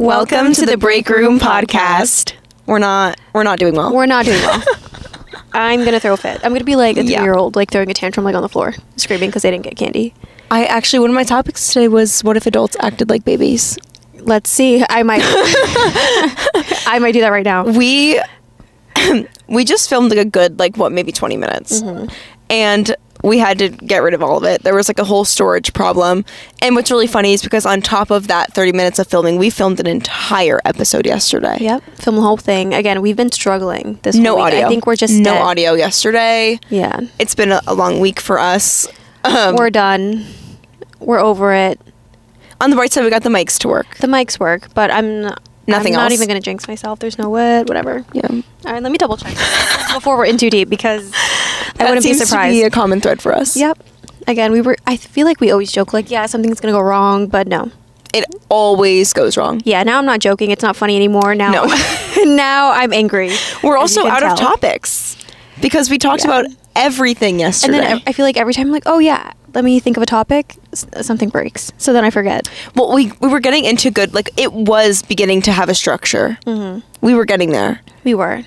Welcome to the Break Room podcast. We're not doing well. We're not doing well. I'm gonna throw a fit. I'm gonna be like a 3-year-old, like throwing a tantrum, like on the floor, screaming because they didn't get candy. One of my topics today was, what if adults acted like babies? Let's see. I might do that right now. We just filmed like a good, maybe 20 minutes. Mm-hmm. And we had to get rid of all of it. There was like a whole storage problem. And what's really funny is because on top of that 30 minutes of filming, we filmed an entire episode yesterday. Yep. Film the whole thing. Again, we've been struggling this no whole week. audio. I think we're just no dead. audio yesterday. Yeah. It's been a long week for us. We're done. We're over it. On the bright side, we got the mics to work. The mics work, but I'm not even going to jinx myself. There's no wood, whatever. Yeah. All right, let me double check before we're in too deep, because I wouldn't be surprised. That seems to be a common thread for us. Yep. Again, I feel like we always joke, like, yeah, something's going to go wrong, but no. It always goes wrong. Yeah, now I'm not joking. It's not funny anymore. Now, no. Now I'm angry. We're also out of topics because we talked about everything yesterday. And then I feel like every time I'm like, oh yeah, let me think of a topic, something breaks. So then I forget. Well, we were getting into good, it was beginning to have a structure. Mm-hmm. We were getting there. We were.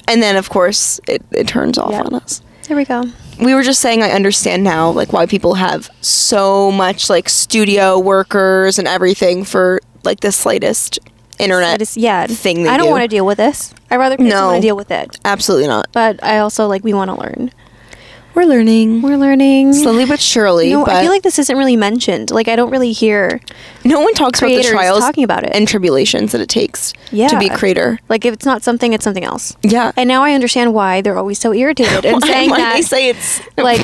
And then, of course, it turns off on us. There we go. We were just saying, I understand now, why people have so much, studio workers and everything for, the slightest internet thing they do. I don't want to deal with this. I'd rather kids want to deal with it. Absolutely not. But I also, we want to learn. We're learning. Slowly but surely. No, I feel like this isn't really mentioned. I don't really hear no one talks about the trials talking about it and tribulations that it takes to be a creator. If it's not something, it's something else. Yeah. And now I understand why they're always so irritated and saying that. They say it's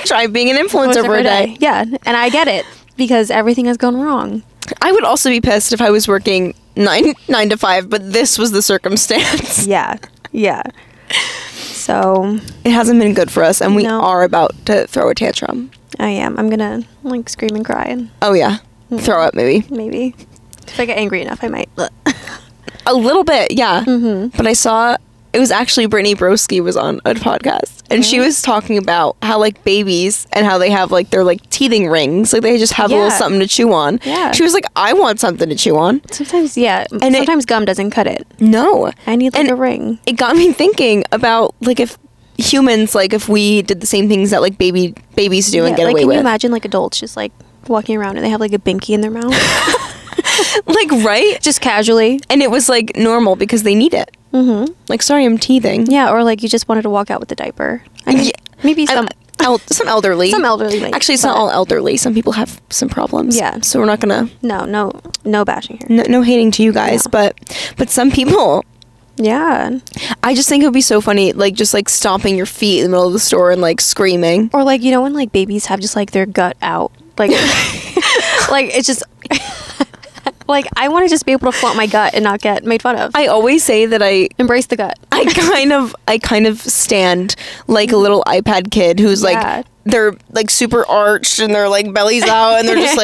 try being an influencer for a day. Yeah. And I get it, because everything has gone wrong. I would also be pissed if I was working 9 to 5, but this was the circumstance. Yeah. Yeah. So it hasn't been good for us, and we are about to throw a tantrum. I am. I'm gonna scream and cry. Oh yeah, throw up maybe. Maybe if I get angry enough, I might. A little bit, yeah. Mm-hmm. But I saw it was actually Brittany Broski was on a podcast, and she was talking about how babies and how they have their teething rings, they just have a little something to chew on. Yeah. She was like, I want something to chew on. Sometimes, yeah. And sometimes gum doesn't cut it. No, I need a ring. It got me thinking about if humans if we did the same things that babies do and get away with. Can you imagine adults just walking around and they have a binky in their mouth? Right? Just casually. And it was normal because they need it. Mm-hmm. Sorry, I'm teething. Yeah, or you just wanted to walk out with a diaper. I mean, maybe some elderly. Some elderly might. Actually, it's not all elderly. Some people have some problems. Yeah. So we're not gonna. No bashing here. No hating to you guys, but some people. Yeah. I just think it would be so funny, just stomping your feet in the middle of the store and screaming. Or when babies have just their gut out, it's just. I want to just be able to flaunt my gut and not get made fun of. I always say that I embrace the gut. I kind of stand like a little iPad kid who's they're super arched and their belly's out and they're just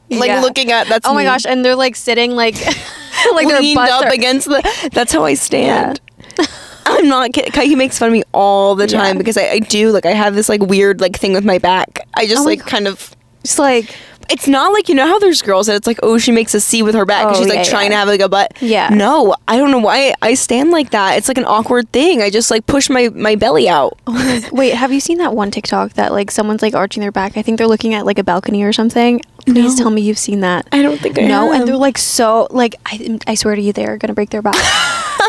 looking at that's. Oh my gosh! And they're sitting like their leaned up against the. That's how I stand. Yeah. I'm not kidding. He makes fun of me all the time because I do I have this weird thing with my back. I just kind of just it's not how there's girls that it's oh, she makes a C with her back because she's trying to have a butt. Yeah. No, I don't know why I stand like that. It's an awkward thing. I just push my belly out. Oh wait, have you seen that one TikTok that someone's arching their back? I think they're looking at a balcony or something. Please tell me you've seen that. I don't think I have. No, and they're so I swear to you, they're gonna break their back.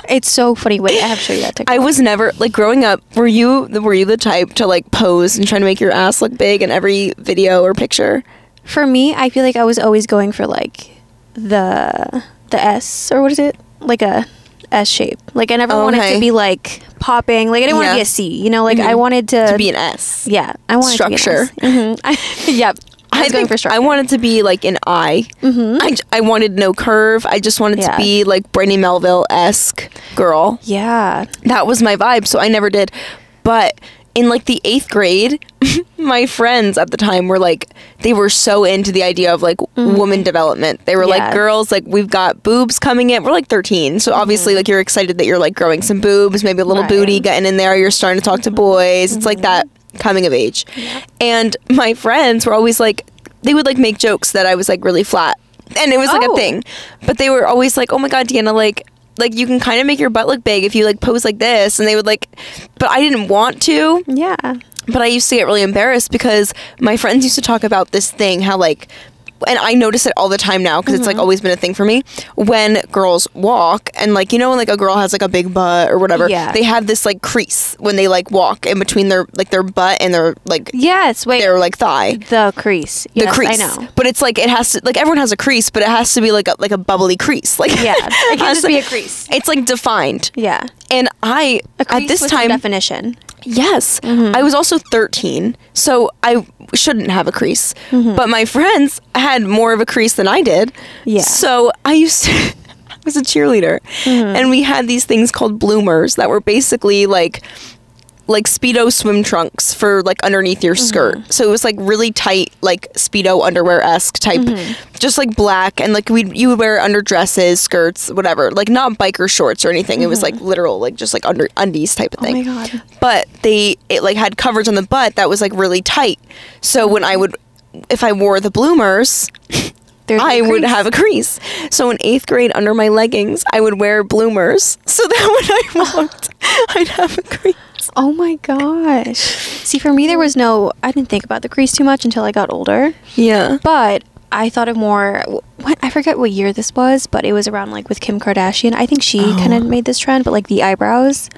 It's so funny. Wait, I have to show you that TikTok. I was never growing up. Were you the type to pose and try to make your ass look big in every video or picture? For me, I feel I was always going for the S, or what is it? A S shape. I never wanted to be popping. I didn't want to be a C. I wanted to be an S. Yeah, I wanted structure. To be an S. Yep. I think for structure. I wanted to be an I. Mm-hmm. I wanted no curve. I just wanted to be Brandy Melville-esque girl. Yeah. That was my vibe, so I never did. But in the 8th grade, my friends at the time were they were so into the idea of woman development. They were girls, we've got boobs coming in. We're 13, so obviously you're excited that you're growing some boobs, maybe a little booty getting in there. You're starting to talk to boys. It's that coming of age. Yeah. And my friends were always they would make jokes that I was really flat. And it was like a thing. But they were always like, oh my God, Deanna, like you can kind of make your butt look big if you like pose like this. And they would like, but I didn't want to. Yeah. But I used to get really embarrassed because my friends used to talk about this thing, how like, and I notice it all the time now because it's like always been a thing for me, when girls walk and like, you know, when like a girl has like a big butt or whatever, they have this like crease when they like walk in between their like their butt and their like their like thigh. The crease. Yes, the crease. I know. But it's like, it has to, like everyone has a crease, but it has to be like a bubbly crease. Like it can't just be a crease. It's like defined. Yeah. And a crease at this with time, a definition. Yes. I was also 13, so I shouldn't have a crease. But my friends had more of a crease than I did. Yeah. So I used to, I was a cheerleader, and we had these things called bloomers that were basically like Speedo swim trunks for like underneath your skirt. So it was like really tight, like Speedo underwear-esque type, just like black, and like you would wear under dresses, skirts, whatever, like not biker shorts or anything. It was like literal, like just like under undies type of thing. Oh my God. But it like had coverage on the butt that was like really tight. So when if I wore the bloomers, I would have a crease. So in 8th grade, under my leggings, I would wear bloomers so that when I walked, I'd have a crease. Oh my gosh. See, for me, I didn't think about the crease too much until I got older. Yeah. But I thought of more, I forget what year this was, but it was around like with Kim Kardashian. I think she kind of made this trend, but like the eyebrows.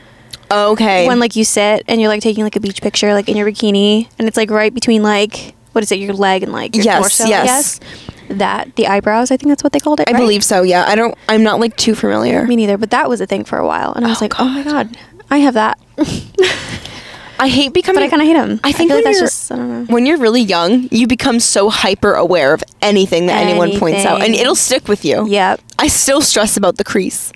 Okay. When like you sit and you're like taking like a beach picture, like in your bikini, and it's like right between like, what is it, your leg and like your torso, I guess. The eyebrows, I think that's what they called it, I believe so, yeah. I'm not like too familiar. Me neither, but that was a thing for a while. And I was like, gosh. Oh my God, I have that. I hate becoming... But I kind of hate them. I think like that's just, I don't know. When you're really young, you become so hyper aware of anything that anyone points out. And it'll stick with you. Yep. I still stress about the crease.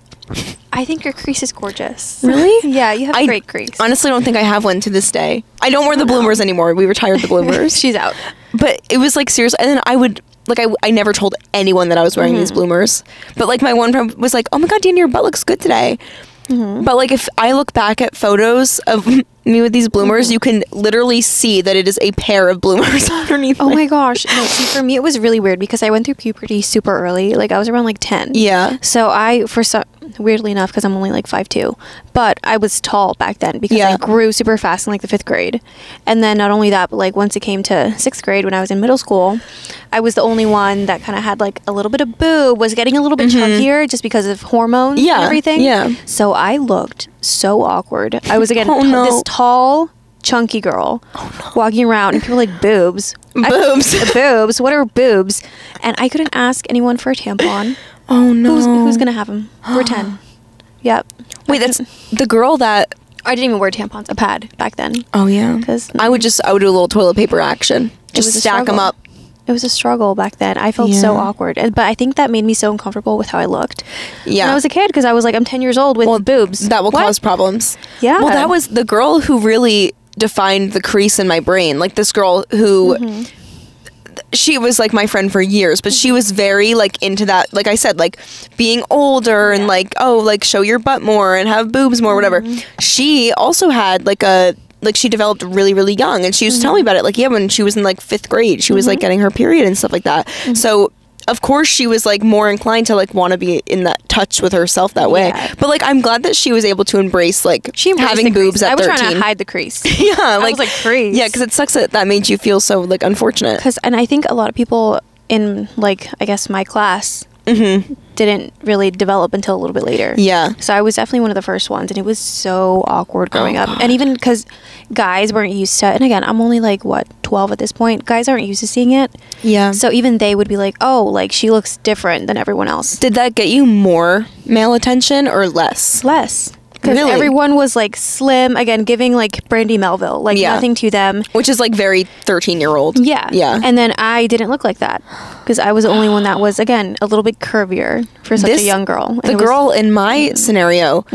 I think your crease is gorgeous. Really? Yeah, you have a great crease. Honestly, don't think I have one to this day. I don't wear the bloomers anymore. We retired the bloomers. She's out. But it was like serious. And then I would... Like, I never told anyone that I was wearing these bloomers. But, like, my one friend was like, oh, my God, Deanna, your butt looks good today. But, like, if I look back at photos of me with these bloomers, you can literally see that it is a pair of bloomers underneath. Oh, my gosh. No, see, for me, it was really weird because I went through puberty super early. Like, I was around, like, 10. Yeah. So weirdly enough, because I'm only, like, 5'2", but I was tall back then because I grew super fast in, like, the 5th grade. And then not only that, but, like, once it came to 6th grade when I was in middle school, I was the only one that kind of had, like, a little bit of boob, was getting a little bit chunkier just because of hormones and everything. Yeah. So I looked so awkward. I was, again, this tall, chunky girl walking around, and people were like, boobs. Boobs. What are boobs? And I couldn't ask anyone for a tampon. Oh, no. Who's going to have them? We're 10. Yep. Wait, that's the girl that... I didn't even wear tampons, a pad back then. Oh, yeah. Because I would do a little toilet paper action. Just stack them up. It was a struggle back then. I felt so awkward. But I think that made me so uncomfortable with how I looked. Yeah. When I was a kid, because I was like, I'm 10 years old with boobs. That will cause problems. Yeah. Well, that was the girl who really defined the crease in my brain. Like, this girl who... She was like my friend for years, but she was very like into that, like I said, like being older and like, oh, like show your butt more and have boobs more, whatever. She also had like she developed really, really young, and she used to tell me about it. Like, yeah, when she was in like 5th grade, she was like getting her period and stuff like that. So of course she was like more inclined to like want to be in that touch with herself that way. But like, I'm glad that she was able to embrace like having boobs at 13. I was trying to hide the crease. Yeah, I was like crease. Yeah, because it sucks that made you feel so like unfortunate. And I think a lot of people in like, I guess my class didn't really develop until a little bit later. Yeah. So I was definitely one of the first ones, and it was so awkward growing up. And even because guys weren't used to it, and again, I'm only like, 12 at this point. Guys aren't used to seeing it. Yeah. So even they would be like, oh, like she looks different than everyone else. Did that get you more male attention or less? Less. Because everyone was like slim, again, giving like Brandy Melville, like nothing to them. Which is like very 13-year-old. Yeah. Yeah. And then I didn't look like that because I was the only one that was, again, a little bit curvier for such a young girl. The girl in my scenario,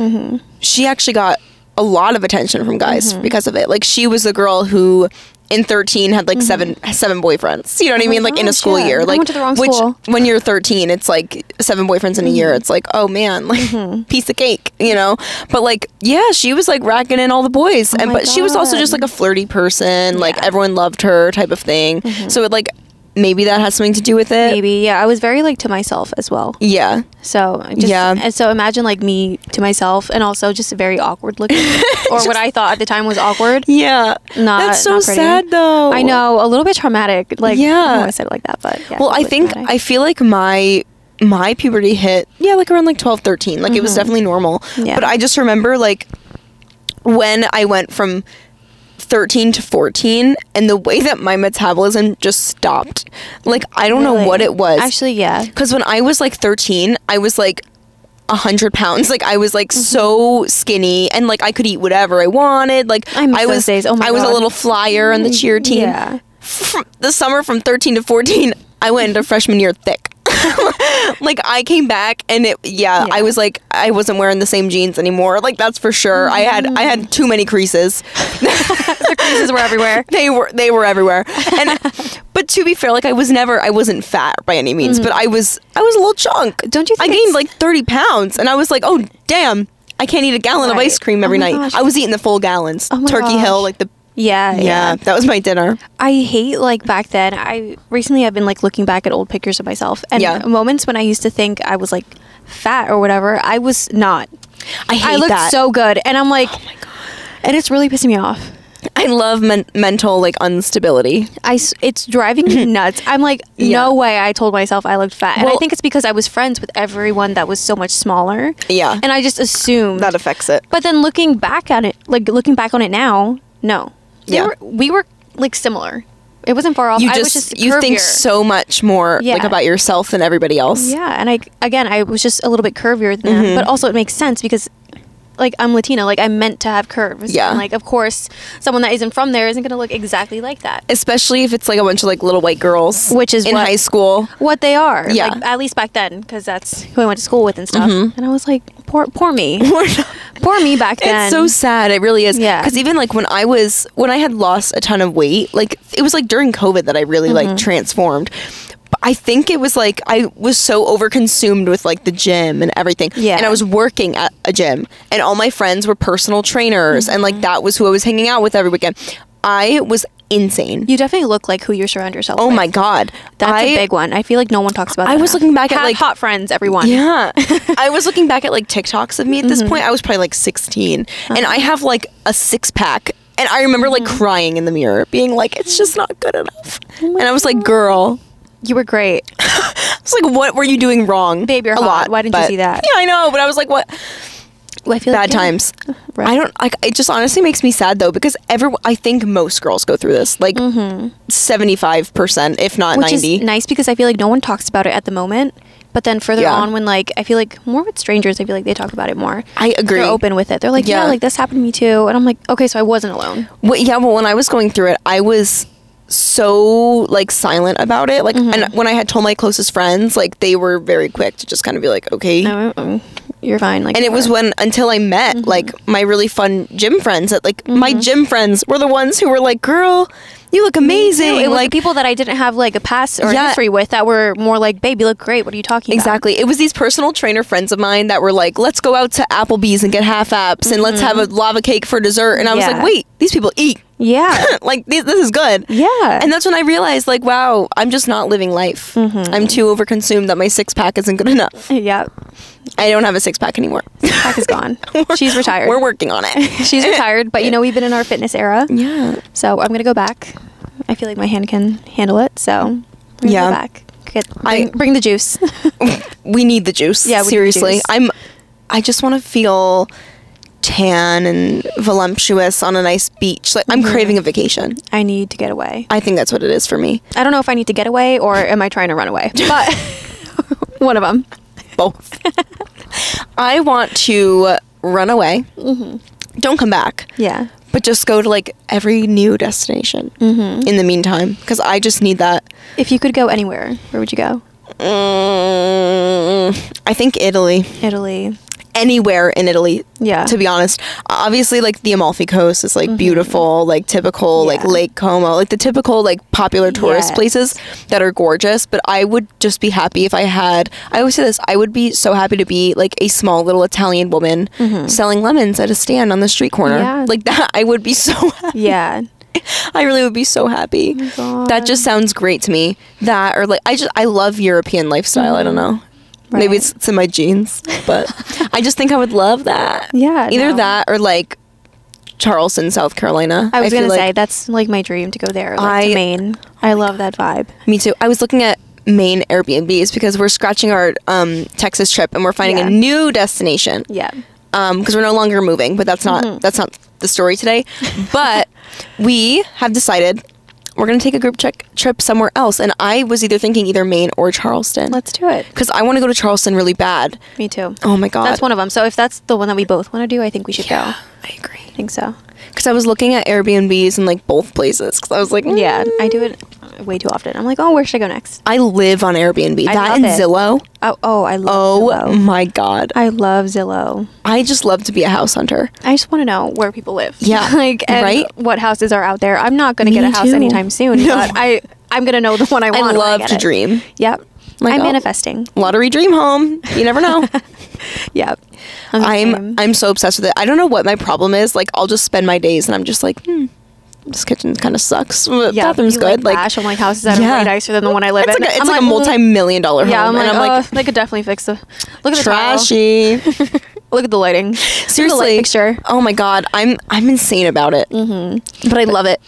she actually got a lot of attention from guys because of it. Like, she was the girl who... in 13 had like seven boyfriends. You know what I mean? Like, in a school year. Like, I went to the wrong school. When you're 13, it's like 7 boyfriends in a year. It's like, oh man, like piece of cake, you know? But like, yeah, she was like racking in all the boys. But she was also just like a flirty person. Like, everyone loved her type of thing. So it like maybe that has something to do with it. Maybe, yeah. I was very like to myself as well. Yeah. So and so imagine like me to myself, and also just very awkward looking, or what I thought at the time was awkward. Yeah. That's so sad though. I know, a little bit traumatic. Like, I don't want to say it like that, but yeah. Well, I feel like my puberty hit like around like 12, 13. Like it was definitely normal. Yeah. But I just remember like when I went from 13 to 14 and the way that my metabolism just stopped. Like I don't know what it was. Actually, yeah. Because when I was like 13, I was like 100 pounds. Like I was like so skinny, and like I could eat whatever I wanted. Like I was those days. Oh my God. Was a little flyer on the cheer team. Yeah. The summer from 13 to 14, I went into freshman year thick. Like I came back and I was like, I wasn't wearing the same jeans anymore. Like that's for sure. I had too many creases. The creases were everywhere. They were everywhere. And but to be fair, like I wasn't fat by any means, but I was a little chunk. Don't you think I gained like 30 pounds, and I was like, oh damn, I can't eat a gallon of ice cream every night. Gosh. I was eating the full gallons. Turkey Hill, like the Yeah, that was my dinner. I hate like back then. Recently I've been like looking back at old pictures of myself, and moments when I used to think I was like fat or whatever. I was not. I looked so good, and I'm like, oh my God. And it's really pissing me off. I love mental like instability. It's driving me nuts. I'm like, no way. I told myself I looked fat, and I think it's because I was friends with everyone that was so much smaller. Yeah, and I just assumed that affects it. But then looking back on it now, no. We were like similar. It wasn't far off. I was just curvier. You think so much more like about yourself than everybody else. Yeah, and I was just a little bit curvier than them, but also it makes sense because like I'm Latina, like I'm meant to have curves. Yeah. And like of course someone that isn't from there isn't gonna look exactly like that. Especially if it's like a bunch of like little white girls. Which is in high school. What they are. Yeah. Like, at least back then, because that's who I went to school with and stuff. And I was like, poor me. Poor me back then. It's so sad. It really is. Yeah. Because even like when I had lost a ton of weight, like it was like during COVID that I really like transformed. I think it was like I was so overconsumed with like the gym and everything. Yeah. And I was working at a gym, and all my friends were personal trainers, and like that was who I was hanging out with every weekend. I was insane. You definitely look like who you surround yourself with. Oh my God. That's a big one. I feel like no one talks about that. I was looking back at like hot friends, everyone. Yeah. I was looking back at like TikToks of me at this point. I was probably like 16, and I have like a 6-pack. And I remember like crying in the mirror, being like, it's just not good enough. And I was like, girl, you were great. I was like, what were you doing wrong? Babe, you're hot. Why didn't you see that? Yeah, I know, but I was like, what? Well, I feel bad times. Right. I don't like. It just honestly makes me sad though, because I think most girls go through this, like 75%, if not 90%. Which is nice because I feel like no one talks about it at the moment. But then further on, when like I feel like more with strangers, I feel like they talk about it more. I agree. They're open with it. They're like, yeah, like this happened to me too, and I'm like, okay, so I wasn't alone. Well, when I was going through it, I was so like silent about it, like and when I had told my closest friends, like they were very quick to just kind of be like, okay, you're fine. Like, and it was until I met like my really fun gym friends that like my gym friends were the ones who were like, girl, you look amazing. It was like people that I didn't have like a past or history with that were more like, babe, you look great. What are you talking about? Exactly. It was these personal trainer friends of mine that were like, let's go out to Applebee's and get half apps and let's have a lava cake for dessert. And I was like, wait, these people eat. Yeah. Like this is good. Yeah. And that's when I realized like, wow, I'm just not living life. I'm too overconsumed that my 6-pack isn't good enough. Yeah. I don't have a 6-pack anymore. 6-pack is gone. She's retired. We're working on it. She's retired, but we've been in our fitness era. Yeah. So I'm going to go back. I feel like my hand can handle it, so I'm gonna go back. Bring the juice. We need the juice. Yeah, seriously. I just want to feel tan and voluptuous on a nice beach. Like I'm craving a vacation. I need to get away. I think that's what it is for me. I don't know if I need to get away or am I trying to run away, but one of them. Both. I want to run away. Don't come back. Yeah. But just go to like every new destination in the meantime, because I just need that. If you could go anywhere, where would you go? I think Italy. Anywhere in Italy, to be honest. Obviously, like the Amalfi Coast is like beautiful, like typical, like Lake Como, like the typical like popular tourist places that are gorgeous. But I would just be happy if I always say this, I would be so happy to be like a small little Italian woman selling lemons at a stand on the street corner. Like that, I would be so happy. Yeah. I really would be so happy. That just sounds great to me. That, or like, I love European lifestyle. I don't know. Right. Maybe it's in my genes, but I just think I would love that. Yeah. Either that or like Charleston, South Carolina. I was going to say, that's like my dream to go there, like to Maine. I love that vibe. Me too. I was looking at Maine Airbnbs because we're scratching our Texas trip and we're finding a new destination. Yeah. Because we're no longer moving, but that's not the story today. But we have decided we're going to take a group trip somewhere else. And I was either thinking either Maine or Charleston. Let's do it. Because I want to go to Charleston really bad. Me too. Oh my God. That's one of them. So if that's the one that we both want to do, I think we should go. I agree. I think so. Because I was looking at Airbnbs in like both places. Because I was like, yeah, I do it way too often. I'm like, oh, where should I go next? I live on Airbnb. That and Zillow. Oh, I love Zillow. Oh my God. I love Zillow. I just love to be a house hunter. I just want to know where people live. Yeah. Like, and right? what houses are out there. I'm not going to get a house anytime soon, but I'm going to know the one I want. I love to dream. Yep. Like, I'm manifesting. Lottery dream home. You never know. Yep. I'm so obsessed with it. I don't know what my problem is. Like, I'll just spend my days and I'm just like, this kitchen kind of sucks. Bathroom's good. Like bash on like houses that are way nicer than the one I live in. It's like a multi-million-dollar home. Yeah, I'm like, they could definitely fix the. Look at trashy. The trashy. Look at the lighting. Seriously, the light fixture. Oh my God, I'm insane about it. But I love it.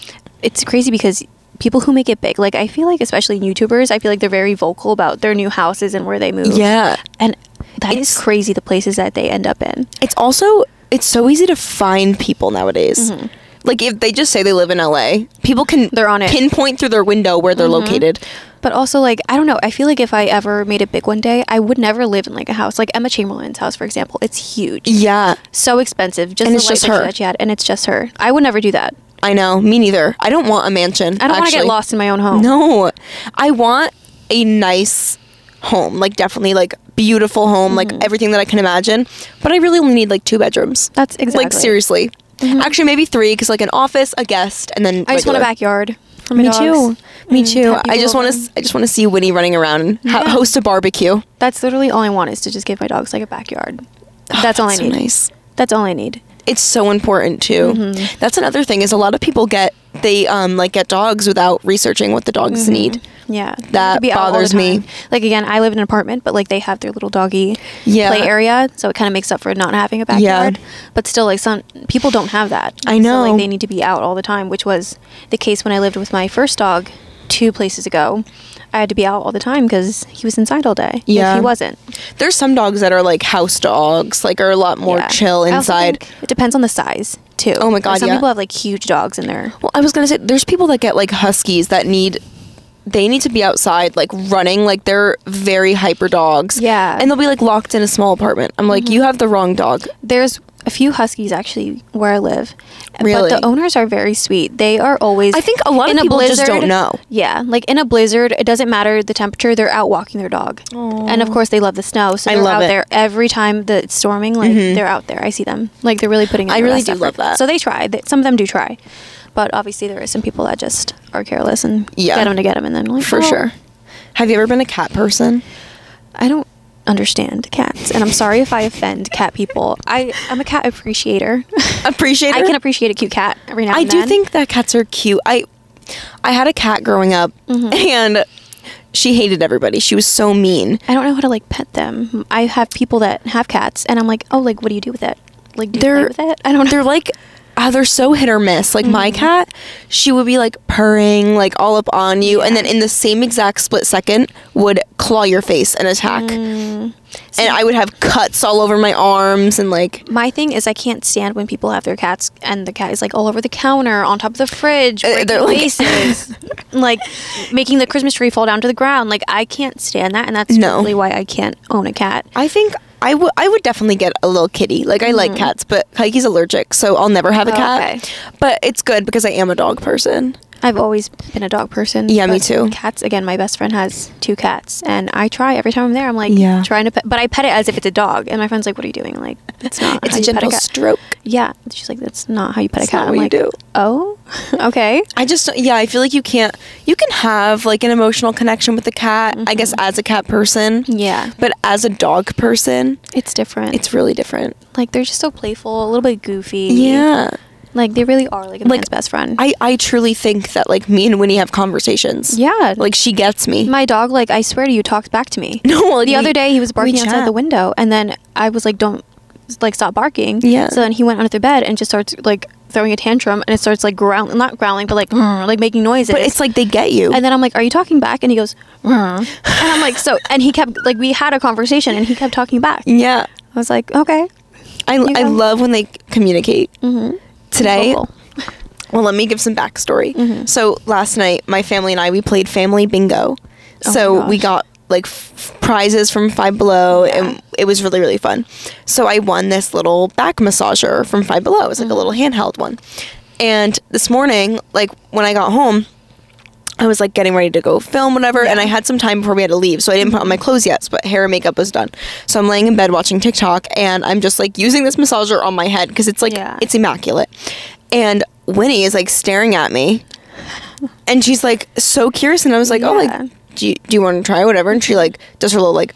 It's crazy because people who make it big, like I feel like especially YouTubers, I feel like they're very vocal about their new houses and where they move. Yeah, and that is crazy, the places that they end up in. It's so easy to find people nowadays. Like if they just say they live in LA, people can they're on it. Pinpoint through their window where they're located. But also, like, I don't know, I feel like if I ever made it big one day, I would never live in like a house like Emma Chamberlain's house, for example. It's huge. Yeah, so expensive. Just and the it's just her that she had, and it's just her. I would never do that. I know, me neither. I don't want a mansion. I don't want to get lost in my own home. No, I want a nice home, like definitely like beautiful home, like everything that I can imagine. But I really only need like 2 bedrooms. That's exactly. Like seriously. Actually, maybe 3 because like an office, a guest, and then I just want a backyard for my dogs. Me too. I just want to see Winnie running around and host a barbecue. That's literally all I want is to just give my dogs like a backyard. That's all I need. Nice. That's all I need. It's so important too. That's another thing is a lot of people get dogs without researching what the dogs need. Yeah, that bothers me. Like again, I live in an apartment, but like they have their little doggy play area, so it kind of makes up for not having a backyard. But still, like some people don't have that. I know. So, like they need to be out all the time, which was the case when I lived with my first dog 2 places ago. I had to be out all the time because he was inside all day. Yeah, if he wasn't. There's some dogs that are like house dogs, like are a lot more chill inside. It depends on the size too. Oh my God, some people have like huge dogs in there. Well, I was gonna say there's people that get like huskies that need to be outside like running, like they're very hyper dogs. Yeah, and they'll be like locked in a small apartment. I'm like, you have the wrong dog. There's a few huskies actually where I live. Really? But the owners are very sweet. They are always. I think a lot of people just don't know. Yeah, like in a blizzard, it doesn't matter the temperature. They're out walking their dog, and of course they love the snow. So they're out there every time that it's storming. Like they're out there. I see them. Like they're really putting in. I really do love that. So they try. Some of them do try, but obviously there is some people that just are careless and get them, and then like for sure. Have you ever been a cat person? I don't understand cats, and I'm sorry if I offend cat people. I'm a cat appreciator. I can appreciate a cute cat every now and then. I do think that cats are cute. I had a cat growing up, and she hated everybody. She was so mean. I don't know how to like pet them. I have people that have cats, and I'm like, oh, like what do you do with it? Like, do you play with it? I don't know. They're like, they're so hit or miss. Like my cat, she would be like purring like all up on you, and then in the same exact split second would claw your face and attack. And I would have cuts all over my arms, and like my thing is I can't stand when people have their cats and the cat is like all over the counter, on top of the fridge, breaking faces, like making the Christmas tree fall down to the ground. Like I can't stand that, and that's totally why I can't own a cat. I think I would definitely get a little kitty. Like I like cats, but Kaiki's allergic, so I'll never have a cat. Okay. But it's good because I am a dog person. I've always been a dog person. Yeah, me too. Cats, again, my best friend has 2 cats, and I try every time I'm there. I'm like trying to pet, but I pet it as if it's a dog, and my friend's like, "What are you doing?" I'm like, it's not. It's a gentle stroke. Yeah, she's like, "That's not how you pet a cat." I'm like, do. Oh, okay. I feel like you can have like an emotional connection with the cat. I guess as a cat person. Yeah. But as a dog person, it's different. It's really different. Like they're just so playful, a little bit goofy. Yeah. Like, they really are, like, a man's best friend. I truly think that, like, me and Winnie have conversations. Yeah. Like, she gets me. My dog, like, I swear to you, talks back to me. No, like, the other day, he was barking outside the window, and then I was like, don't, like, stop barking. Yeah. So then he went under the bed and just starts, like, throwing a tantrum, and it starts, like, not growling, but, like making noises. But it's like they get you. And then I'm like, are you talking back? And he goes, and I'm like, so, and he kept, like, we had a conversation, and he kept talking back. Yeah. I was like, okay. I love when they communicate. Mm-hmm. Today, well, let me give some backstory. Mm-hmm. So last night, my family and I, we played family bingo. So we got like prizes from Five Below, and it was really, really fun. So I won this little back massager from Five Below. It was like a little handheld one. And this morning, like when I got home, I was like getting ready to go film, whatever, and I had some time before we had to leave, so I didn't put on my clothes yet, but hair and makeup was done. So I'm laying in bed watching TikTok, and I'm just like using this massager on my head because it's like, it's immaculate. And Winnie is like staring at me, and she's like so curious, and I was like, oh, like, do you want to try whatever? And she like does her little like,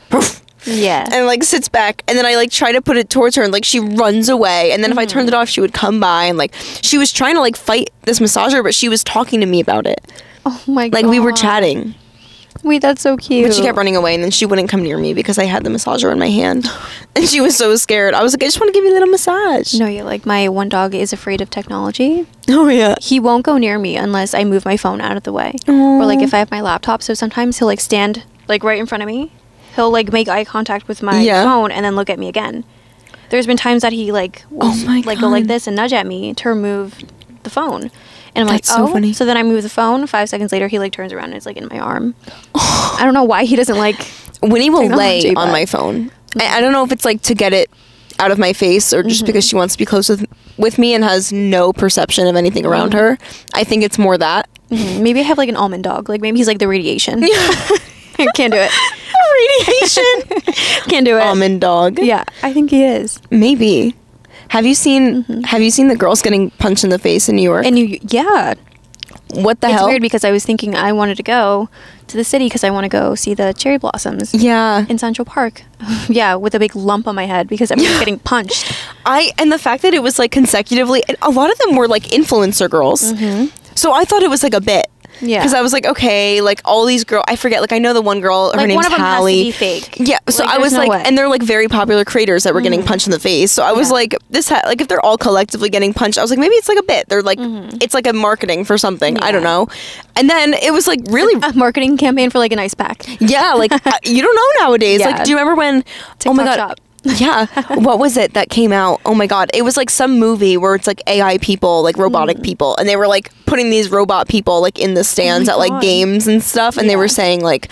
and like sits back, and then I like try to put it towards her, and like she runs away, and then if I turned it off, she would come by, and like she was trying to like fight this massager, but she was talking to me about it. Oh my god. Like we were chatting. Wait, that's so cute. But she kept running away, and then she wouldn't come near me because I had the massager in my hand. And she was so scared. I was like, I just want to give you a little massage. No, you're like, my one dog is afraid of technology. Oh, yeah. He won't go near me unless I move my phone out of the way. Aww. Or like if I have my laptop. So sometimes he'll like stand like right in front of me. He'll like make eye contact with my phone and then look at me again. There's been times that he like will like go like this and nudge at me to remove the phone. And I'm like, so funny. So then I move the phone. 5 seconds later, he like turns around and it's like in my arm. I don't know why he doesn't like. Winnie will lay on my phone. I don't know if it's like to get it out of my face or just because she wants to be close with me and has no perception of anything around her. I think it's more that. Maybe I have like an almond dog. Like maybe he's like the radiation. I can't do it. Radiation. Can't do it. Almond dog. Yeah, I think he is. Maybe. Have you seen the girls getting punched in the face in New York? Yeah. What the hell? It's weird because I was thinking I wanted to go to the city because I want to go see the cherry blossoms. Yeah. In Central Park. Yeah, with a big lump on my head because everyone's getting punched. And the fact that it was like consecutively, a lot of them were like influencer girls. So I thought it was like a bit. Yeah. Because I was like, okay, like all these girls, I forget, like I know the one girl, her name's one of them Hallie. has to be fake. Yeah, so I was like, and they're like very popular creators that were getting punched in the face. So I was like, like if they're all collectively getting punched, I was like, maybe it's like a bit. They're like, it's like a marketing for something. I don't know. And then it was like really a marketing campaign for like an ice pack. Yeah, like you don't know nowadays. Yeah. Like, do you remember when? TikTok oh my god. Shop. Yeah. What was it that came out? Oh my god. It was like some movie where it's like AI people, like robotic people, and they were like putting these robot people like in the stands at like games and stuff, and they were saying like,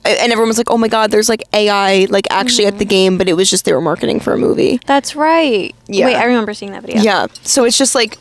and everyone was like, oh my god, there's like AI like actually at the game, but it was just they were marketing for a movie. That's right. Yeah. Wait, I remember seeing that video. Yeah. So it's just like,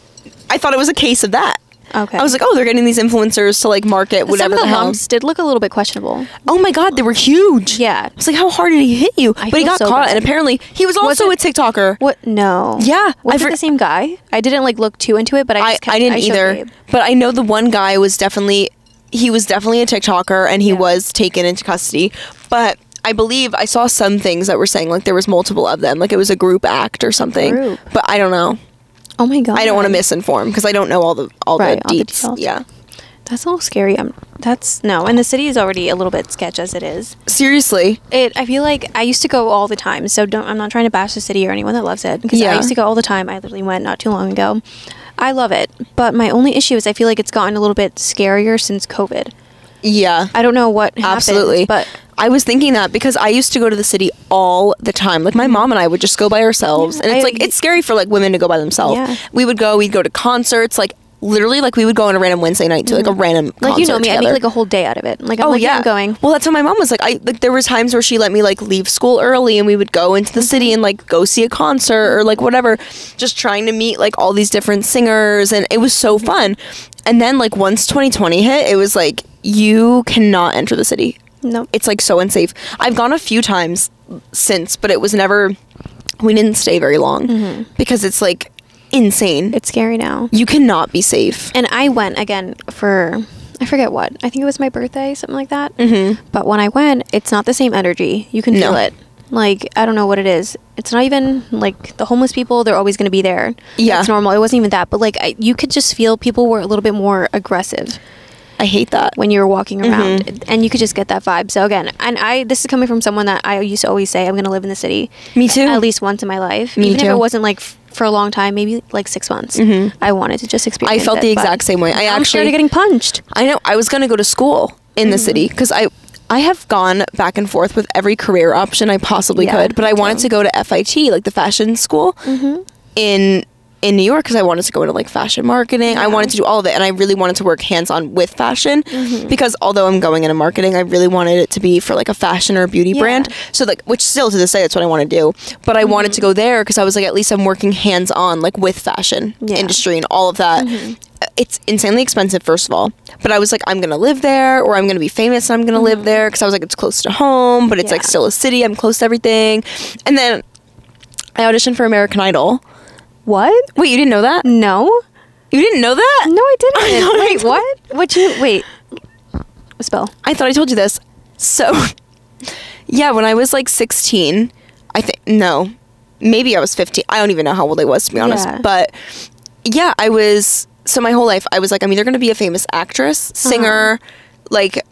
I thought it was a case of that. Okay. I was like, oh, they're getting these influencers to like market whatever. Some of the hell. lumps did look a little bit questionable. Oh my god, they were huge. Yeah. I was like, how hard did he hit you? But he got caught, and apparently he was also a TikToker. What? No. Yeah. Was it the same guy? I didn't like look too into it, but I didn't either. But I know the one guy was definitely a TikToker, and he was taken into custody. But I believe I saw some things that were saying like there was multiple of them, like it was a group act or something. But I don't know. Oh my god! I don't want to misinform because I don't know all the deets. Yeah, that's a little scary. And the city is already a little bit sketch as it is. Seriously, I feel like I used to go all the time. So I'm not trying to bash the city or anyone that loves it because I used to go all the time. I literally went not too long ago. I love it, but my only issue is I feel like it's gotten a little bit scarier since COVID. Yeah, I don't know what happened. Absolutely, but I was thinking that because I used to go to the city all the time. Like my mom and I would just go by ourselves, and it's scary for like women to go by themselves. Yeah. We'd go to concerts, like literally, like we would go on a random Wednesday night to like a random concert like, you know me, together. I make like a whole day out of it. Like I'm going. Well, that's what my mom was like. There was times where she let me like leave school early, and we would go into the city and like go see a concert or like whatever, just trying to meet like all these different singers, and it was so fun. And then like once 2020 hit, it was like you cannot enter the city. No, it's like so unsafe. I've gone a few times since, but it was never. We didn't stay very long because it's like insane. It's scary now. You cannot be safe. And I went again for I forget what. I think it was my birthday, something like that. But when I went, it's not the same energy. You can feel it. Like, I don't know what it is. It's not even, like, the homeless people, they're always going to be there. Yeah. It's normal. It wasn't even that. But, like, you could just feel people were a little bit more aggressive. I hate that. When you were walking around. And you could just get that vibe. So, again, and this is coming from someone that I used to always say, I'm going to live in the city. Me too. At least once in my life. Me even too. if it wasn't, like, for a long time, maybe, like, 6 months. I wanted to just experience it. I felt the exact same way. I'm scared of getting punched. I know. I was going to go to school in the city because I have gone back and forth with every career option I possibly could, but I wanted to go to FIT, like the fashion school in New York, because I wanted to go into like fashion marketing. I wanted to do all of it, and I really wanted to work hands-on with fashion because although I'm going into marketing, I really wanted it to be for like a fashion or a beauty brand. So like, which still to this day, that's what I want to do. But I wanted to go there because I was like, at least I'm working hands-on like with fashion industry and all of that. It's insanely expensive, first of all, but I was like, I'm gonna live there, or I'm gonna be famous and I'm gonna live there, because I was like, it's close to home, but it's like still a city, I'm close to everything. And then I auditioned for American Idol. What? Wait, you didn't know that? No. You didn't know that? No, I didn't. Wait, what? Wait. Spell. I thought I told you this. So, yeah, when I was like 16, no, maybe I was 15. I don't even know how old I was, to be honest. But yeah, so my whole life, I was like, I'm either going to be a famous actress, singer, like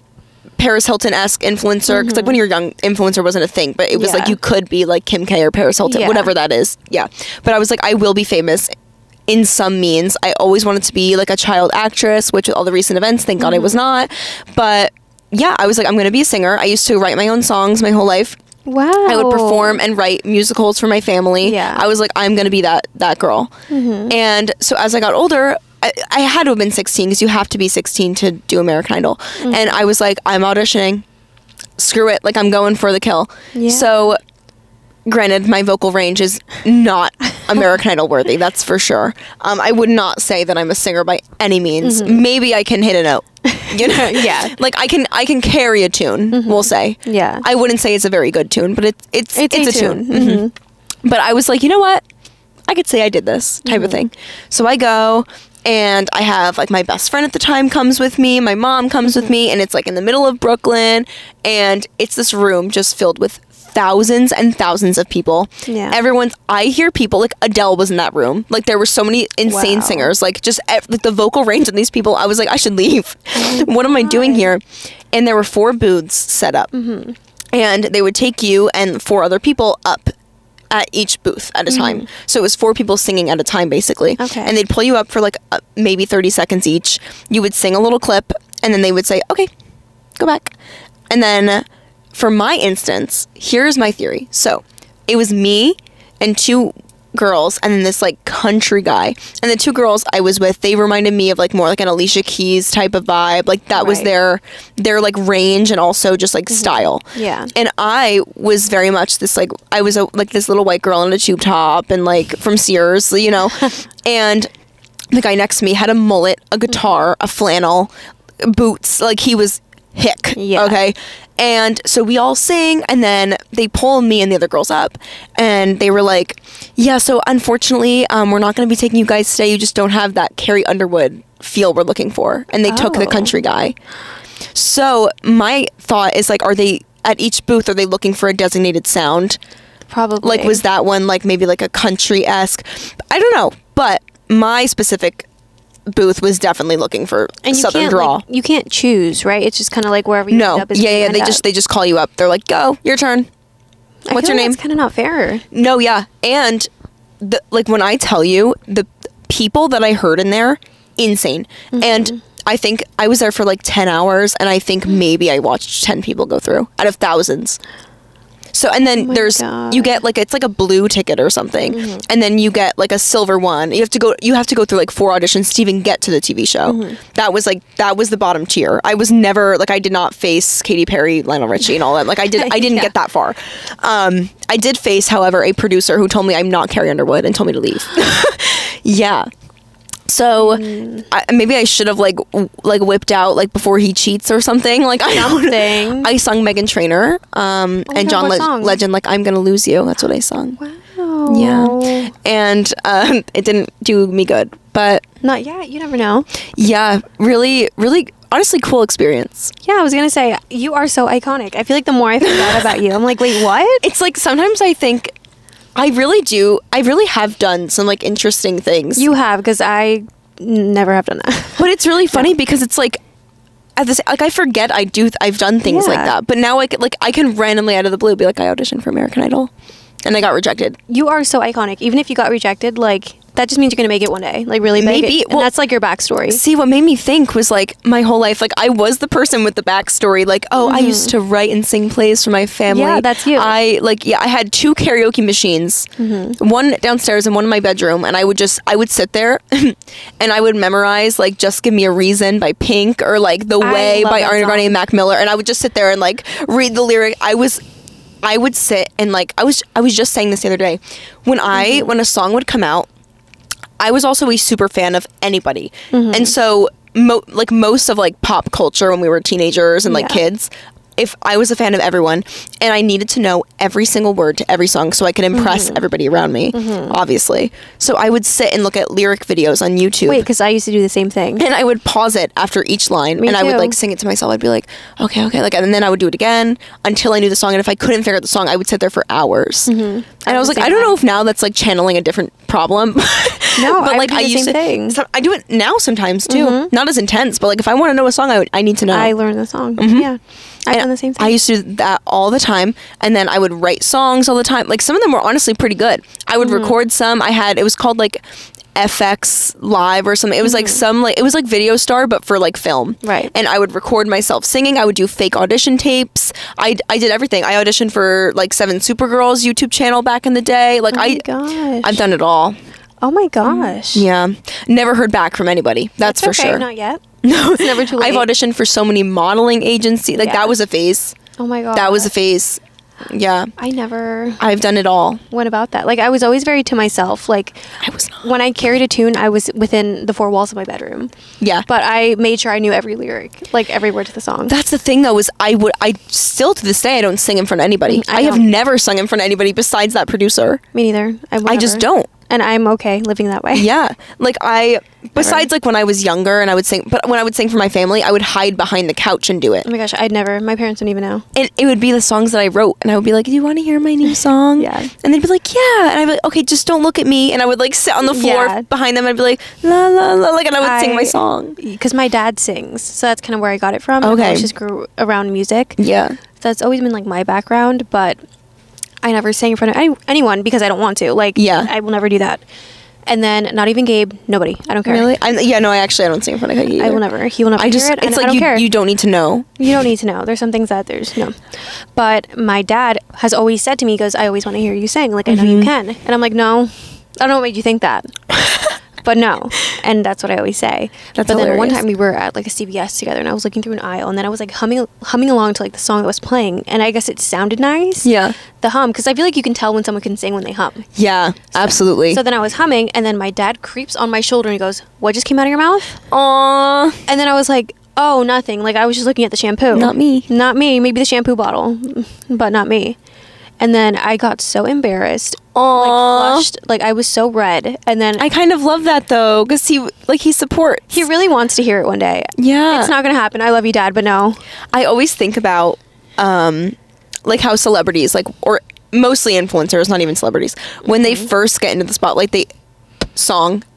Paris Hilton-esque influencer. Because like when you're young, influencer wasn't a thing, but it was like you could be like Kim K or Paris Hilton, whatever that is. Yeah. But I was like, I will be famous in some means. I always wanted to be like a child actress, which with all the recent events, thank God I was not. But yeah, I was like, I'm going to be a singer. I used to write my own songs my whole life. Wow. I would perform and write musicals for my family. Yeah. I was like, I'm going to be that girl. And so as I got older, I had to have been 16, because you have to be 16 to do American Idol. And I was like, I'm auditioning. Screw it. Like, I'm going for the kill. Yeah. So, granted, my vocal range is not American Idol worthy. That's for sure. I would not say that I'm a singer by any means. Maybe I can hit a note. You know? Yeah. Like, I can carry a tune, we'll say. Yeah. I wouldn't say it's a very good tune, but it's a tune. But I was like, you know what? I could say I did this type of thing. So I go, and I have like my best friend at the time comes with me, my mom comes with me, and it's like in the middle of Brooklyn, and it's this room just filled with thousands and thousands of people. Yeah. I hear people, like Adele was in that room. Like there were so many insane singers, like just like the vocal range of these people. I was like, I should leave. What am I doing here? And there were 4 booths set up, and they would take you and 4 other people up at each booth at a time. So it was 4 people singing at a time, basically. Okay. And they'd pull you up for like maybe 30 seconds each. You would sing a little clip, and then they would say, okay, go back. And then for my instance, here's my theory. So it was me and 2 girls, and then this like country guy. And the 2 girls I was with, they reminded me of like more like an Alicia Keys type of vibe. Like that was their like range, and also just like style. Yeah. And I was very much this like, I was like this little white girl in a tube top and like from Sears, you know. And the guy next to me had a mullet, a guitar, a flannel, boots. Like he was hick. Yeah. Okay. And so we all sing, and then they pull me and the other girls up, and they were like, yeah, so unfortunately, we're not going to be taking you guys today. You just don't have that Carrie Underwood feel we're looking for. And they took the country guy. So my thought is like, are they at each booth, are they looking for a designated sound? Probably. Like, was that one like maybe like a country-esque? I don't know. But my specific booth was definitely looking for Southern drawl. Like, you can't choose, right? It's just kind of like wherever you end up. Yeah, they just call you up. They're like, go, your turn. What's your name? That's kind of not fair. No, yeah. And like when I tell you, the people that I heard in there, insane. And I think I was there for like 10 hours, and I think maybe I watched 10 people go through out of thousands. So, and then you get like, it's like a blue ticket or something. And then you get like a silver one. You have to go through like 4 auditions to even get to the TV show. That was the bottom tier. I was never, like, I did not face Katy Perry, Lionel Richie and all that. Like I didn't get that far. I did face, however, a producer who told me I'm not Carrie Underwood and told me to leave. Yeah. So maybe I should have like whipped out like before he cheats or something. Like I sung Meghan Trainor and John Legend, like I'm Gonna Lose You. That's what I sung. Wow. Yeah. And it didn't do me good, but not yet. You never know. Yeah, really, really. Honestly, cool experience. Yeah, I was gonna say, you are so iconic. I feel like the more I find out about you, I'm like, wait, what? It's like sometimes I think I really have done some like interesting things. You have, because I never have done that. But it's really funny because it's like at this, like I forget I've done things like that. But now I can randomly out of the blue be like, I auditioned for American Idol and I got rejected. You are so iconic. Even if you got rejected, like that just means you're gonna make it one day, like really big. Maybe, and that's like your backstory. See, what made me think was like my whole life, like I was the person with the backstory. Like, I used to write and sing plays for my family. Yeah, that's you. I had 2 karaoke machines, one downstairs and one in my bedroom, and I would sit there and I would memorize like "Just Give Me a Reason" by Pink or like "The Way" by Ariana Grande and Mac Miller, and I would just sit there and like read the lyric. I would sit and like I was just saying this the other day when a song would come out. I was also a super fan of anybody. And so most of like pop culture when we were teenagers and like kids, if I was a fan of everyone and I needed to know every single word to every song so I could impress everybody around me, obviously. So I would sit and look at lyric videos on YouTube. Wait, because I used to do the same thing. And I would pause it after each line. Me and too. I would like sing it to myself. I'd be like, okay. Like, and then I would do it again until I knew the song. And if I couldn't figure out the song, I would sit there for hours. And I was like, I don't know if now that's like channeling a different problem. No, but like I used to. So I do it now sometimes too. Not as intense, but like if I want to know a song, I need to know. I learn the song. Yeah. I've done the same thing. I used to do that all the time, and then I would write songs all the time. Like some of them were honestly pretty good. I would record some. It was called like FX Live or something. It was like it was like Video Star but for like film. Right. And I would record myself singing. I would do fake audition tapes. I did everything. I auditioned for like 7 Supergirls YouTube channel back in the day. Like I've done it all. Oh my gosh. Yeah. Never heard back from anybody. That's for okay, sure. Not yet. No. It's never too late. I've auditioned for so many modeling agencies. Like that was a phase. Oh my god. That was a phase. Yeah. I've done it all. What about that? Like I was always very to myself. Like I was not. When I carried a tune, I was within the 4 walls of my bedroom. Yeah. But I made sure I knew every lyric, like every word to the song. That's the thing though, is I still to this day I don't sing in front of anybody. I have never sung in front of anybody besides that producer. Me neither. I just don't. And I'm okay living that way. Yeah. Like besides like when I was younger and I would sing, but when I would sing for my family, I would hide behind the couch and do it. Oh my gosh, my parents wouldn't even know. And it would be the songs that I wrote and I would be like, do you want to hear my new song? Yeah. And they'd be like, yeah. And I'd be like, okay, just don't look at me. And I would like sit on the floor behind them and I'd be like, la la la, like, and I would sing my song. Because my dad sings, so that's kind of where I got it from. Okay. I just grew around music. Yeah. So that's always been like my background, but I never sang in front of anyone because I don't want to. Like, I will never do that. And then not even Gabe, nobody. I don't care. Really? I don't sing in front of Gabe either. I will never. He will never hear it. It's like I don't care. You don't need to know. You don't need to know. There's some things that there's no. But my dad has always said to me, he goes, I always want to hear you sing. Like, I know you can. And I'm like, no, I don't know what made you think that. But no. And that's what I always say. That's but hilarious. Then one time we were at like a CVS together and I was looking through an aisle and then I was like humming along to like the song that was playing and I guess it sounded nice. Yeah. The hum, because I feel like you can tell when someone can sing when they hum. Yeah, absolutely. So then I was humming and then my dad creeps on my shoulder and he goes, what just came out of your mouth? Aww. And then I was like, oh, nothing. Like I was just looking at the shampoo. Not me. Maybe the shampoo bottle, but not me. And then I got so embarrassed. Aww. Like flushed. Like I was so red. And then I kind of love that though, because he supports. He really wants to hear it one day. Yeah. It's not gonna happen. I love you, Dad, but no. I always think about like how celebrities, like, or mostly influencers, not even celebrities, when they first get into the spotlight,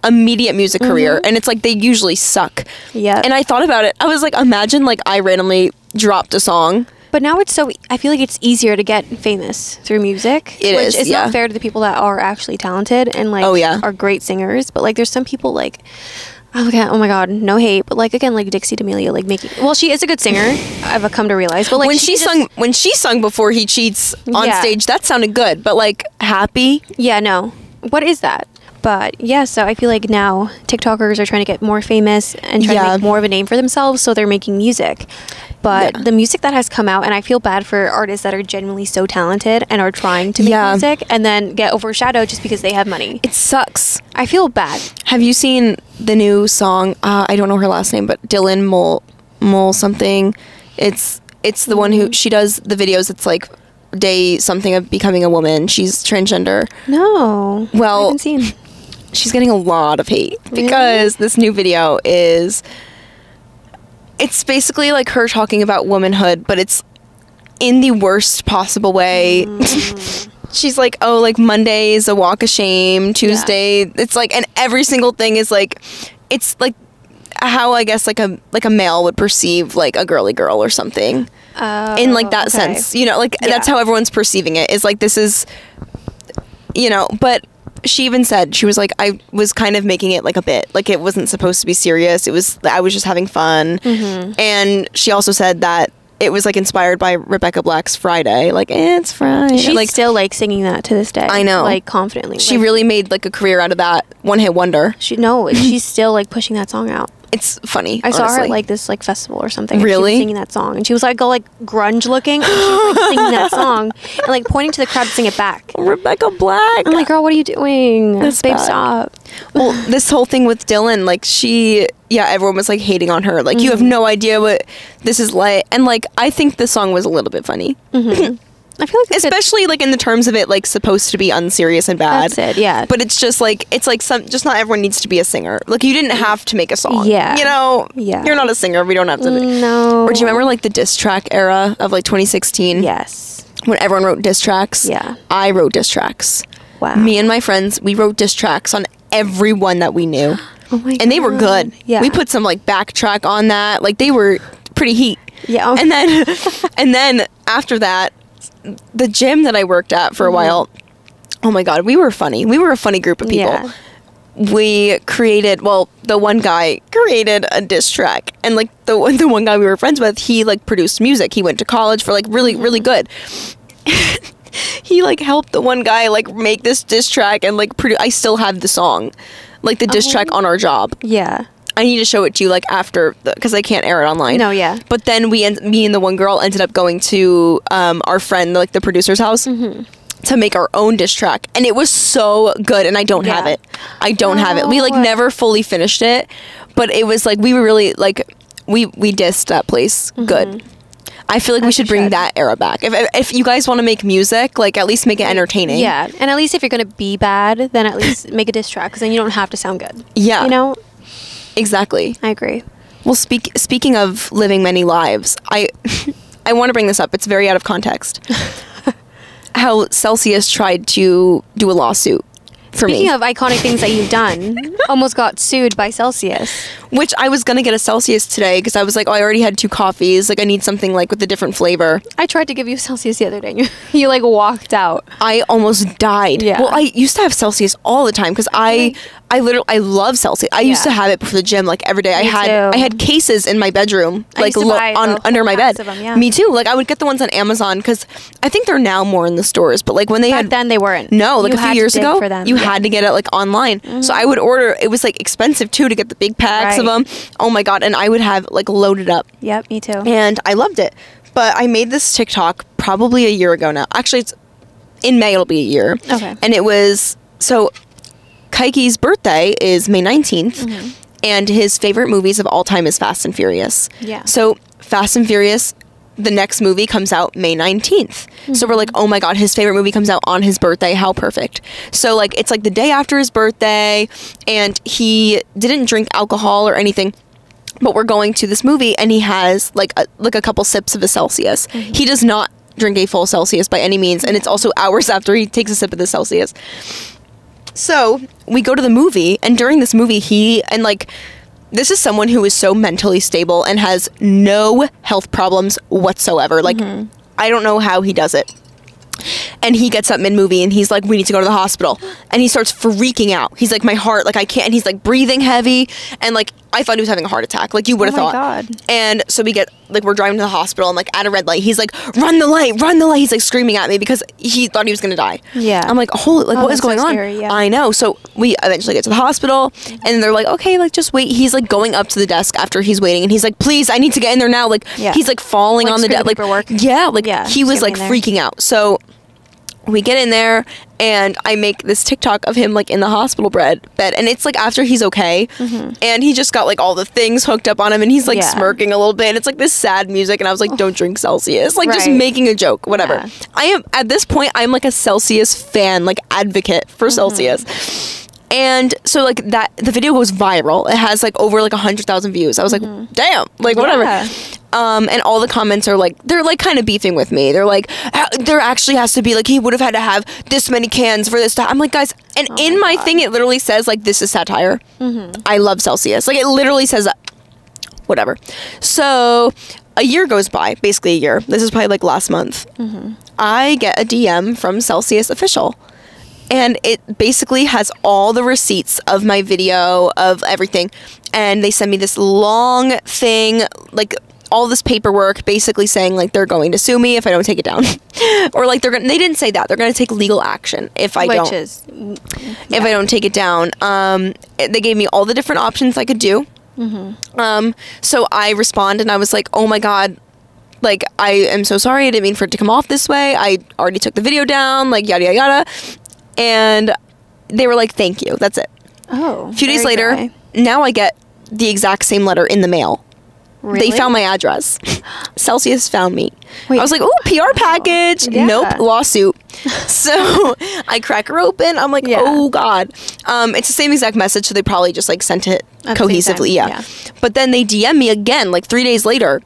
immediate music career, and it's like they usually suck. Yeah. And I thought about it. I was like, imagine like I randomly dropped a song. But now I feel like it's easier to get famous through music. It's not fair to the people that are actually talented and like are great singers. But like there's some people like, oh my god, no hate, but like again, like Dixie D'Amelio, like she is a good singer. I've come to realize, but like when she sung before he cheats on stage, that sounded good. But like Happy, no, what is that? But yeah, so I feel like now TikTokers are trying to get more famous and trying to make more of a name for themselves, so they're making music. But the music that has come out, and I feel bad for artists that are genuinely so talented and are trying to make music and then get overshadowed just because they have money. It sucks. I feel bad. Have you seen the new song? I don't know her last name, but Dylan Mole something. It's the one who, she does the videos. It's like day something of becoming a woman. She's transgender. No. Well, I haven't seen. She's getting a lot of hate because this new video is, it's basically like her talking about womanhood, but it's in the worst possible way. She's like, oh, like Monday's a walk of shame, Tuesday, it's like, and every single thing is like, it's like how I guess like a male would perceive like a girly girl or something. In like that sense, you know, like that's how everyone's perceiving it, is like, this is, you know. But she even said, she was like, I was kind of making it like a bit, like it wasn't supposed to be serious, it was, I was just having fun. And she also said that it was like inspired by Rebecca Black's Friday, like it's Friday. She's like still like singing that to this day. I know, like confidently. She like, really made like a career out of that one hit wonder. She's still like pushing that song out. It's funny. I saw her at like this like festival or something. Really? And she was singing that song, and she was like all like grunge looking, and she was like singing that song and like pointing to the crowd to sing it back. Rebecca Black. I'm like, girl, what are you doing? That's Babe, bad. stop. Well, this whole thing with Dylan, like everyone was like hating on her. Like, you have no idea what this is like. And like, I think the song was a little bit funny. I feel like especially like in the terms of it like supposed to be unserious and bad. That's it, yeah. But it's just like, just not everyone needs to be a singer. Like, you didn't have to make a song. Yeah. You know? Yeah. You're not a singer. We don't have to. No. Or do you remember like the diss track era of like 2016? Yes. When everyone wrote diss tracks? Yeah. I wrote diss tracks. Wow. Me and my friends, we wrote diss tracks on everyone that we knew. Oh my God. And they were good. Yeah. We put some like backtrack on that. Like, they were pretty heat. Yeah. And then after that, the gym that I worked at for a while, oh my God, we were funny. We were a funny group of people. Yeah. We created, the one guy created a diss track, and like the one guy we were friends with, he like produced music. He went to college for like really, really good. He like helped the one guy like make this diss track and like produce. I still have the song, like the diss track on our job. Yeah. I need to show it to you like after, because I can't air it online. No, yeah. But then me and the one girl ended up going to our friend, like the producer's house, to make our own diss track, and it was so good. And I don't have it. I don't have it. We like never fully finished it, but it was like we were really like we dissed that place good. I feel like we should bring that era back. If you guys want to make music, like at least make it entertaining. Yeah, and at least if you're gonna be bad, then at least make a diss track, because then you don't have to sound good. Yeah, you know. Exactly. I agree. Well, speaking of living many lives, I want to bring this up. It's very out of context. How Celsius tried to do a lawsuit for me. Speaking of iconic things that you've done, almost got sued by Celsius. Which I was going to get a Celsius today because I was like, oh, I already had 2 coffees. Like, I need something like with a different flavor. I tried to give you a Celsius the other day and you like walked out. I almost died. Yeah. Well, I used to have Celsius all the time because I love Celsius. I used to have it for the gym like every day. I had cases in my bedroom like under my bed. Them, Me too. Like, I would get the ones on Amazon because I think they're now more in the stores. But like when they Back then they weren't. No, like a few years ago, for them. you had to get it like online. So I would order. It was like expensive too to get the big packs of them. Oh my God. And I would have like loaded up. Yep, me too. And I loved it. But I made this TikTok probably a year ago now. Actually, it's in May. It'll be a year. Okay. And it was so. Kaiki's birthday is May 19th, and his favorite movies of all time is Fast and Furious. Yeah. So Fast and Furious, the next movie comes out May 19th. So we're like, oh my God, his favorite movie comes out on his birthday. How perfect. So like, it's like the day after his birthday, and he didn't drink alcohol or anything. But we're going to this movie, and he has like a couple sips of a Celsius. He does not drink a full Celsius by any means, and it's also hours after he takes a sip of the Celsius. So we go to the movie, and during this movie, this is someone who is so mentally stable and has no health problems whatsoever. Like, I don't know how he does it. and he gets up mid-movie and he's like, we need to go to the hospital, and he starts freaking out. He's like, my heart, like I can't, and he's like breathing heavy, and like I thought he was having a heart attack, like you would have thought. God. And so we get, like, we're driving to the hospital, and like at a red light, he's like, run the light, he's like screaming at me because he thought he was gonna die. Yeah. I'm like, holy, like what is going on? Scary, yeah. I know. So we eventually get to the hospital, and they're like, okay, like just wait. He's like going up to the desk after he's waiting, and he's like, please, I need to get in there now. Like he's like falling on the desk, like he was like freaking out. So we get in there, and I make this TikTok of him like in the hospital bed, and it's like after he's okay, and he just got like all the things hooked up on him, and he's like smirking a little bit. It's like this sad music, and I was like, don't drink Celsius, like just making a joke, whatever. Yeah. I am at this point, I'm like a Celsius fan, like advocate for Celsius. And so like that, the video goes viral. It has like over like 100,000 views. I was like, damn, like whatever. And all the comments are like, they're like kind of beefing with me. They're like, there actually has to be like, he would have had to have this many cans for this. I'm like, guys, and in my thing, it literally says like, this is satire. I love Celsius. Like it literally says that. Whatever. So a year goes by, basically a year. This is probably like last month. I get a DM from Celsius Official. And it basically has all the receipts of my video, of everything. And they send me this long thing, like all this paperwork, basically saying like they're going to sue me if I don't take it down. Or like they didn't say that. They're going to take legal action if I don't. If I don't take it down. They gave me all the different options I could do. So I respond, and I was like, oh my God. Like, I am so sorry. I didn't mean for it to come off this way. I already took the video down, like yada, yada, yada. And they were like, thank you. That's it. Oh. A few days later, now I get the exact same letter in the mail. Really? They found my address. Celsius found me. Wait, I was like, ooh, PR package. Yeah. Nope, lawsuit. So I crack her open. I'm like, oh, God. It's the same exact message, so they probably just like sent it cohesively. Yeah. But then they DM me again, like 3 days later.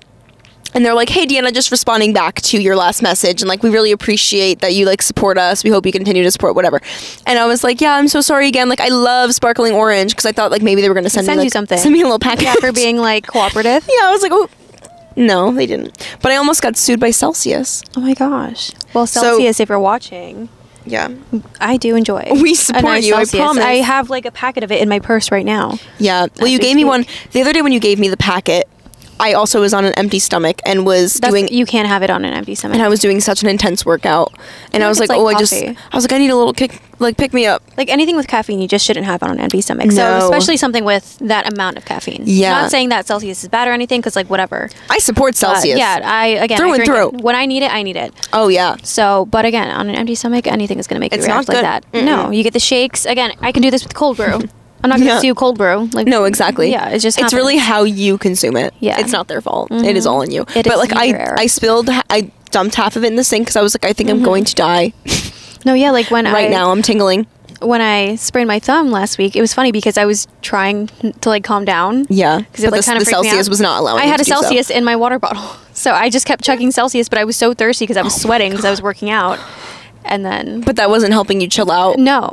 And they're like, hey, Deanna, just responding back to your last message. And, like, we really appreciate that you, like, support us. We hope you continue to support whatever. And I was like, yeah, I'm so sorry again. Like, I love sparkling orange because I thought, like, maybe they were going to send me, like, you something. Send me a little package. Yeah, for being, like, cooperative. Yeah, I was like, oh. No, they didn't. But I almost got sued by Celsius. Oh, my gosh. Well, Celsius, if you're watching. Yeah. I do enjoy. We support you, Celsius. I promise. I have, like, a packet of it in my purse right now. Yeah. Well, you gave me one. The other day when you gave me the packet, I also was on an empty stomach and was doing... You can't have it on an empty stomach. And I was doing such an intense workout. And I was like, oh, coffee. I was like, I need a little kick, like, pick me up. Like, anything with caffeine, you just shouldn't have on an empty stomach. No. So, especially something with that amount of caffeine. Yeah. Not saying that Celsius is bad or anything, because, like, whatever. I support Celsius. Through and through. When I need it, I need it. Oh, yeah. So, but again, on an empty stomach, anything is going to make you react like that. No, you get the shakes. Again, I can do this with cold brew. I'm not going to sue cold brew. Like, no, exactly. Yeah, it just happens. It's really how you consume it. Yeah. It's not their fault. It is all on you. But like I dumped half of it in the sink because I was like, I think I'm going to die. No, yeah, like when right now I'm tingling. When I sprained my thumb last week, it was funny because I was trying to like calm down. Yeah. Because it like kind of freaked me out. Celsius was not allowing. I had a Celsius in my water bottle. So I just kept chugging Celsius, but I was so thirsty because I was sweating because I was working out. And then... But that wasn't helping you chill out. No.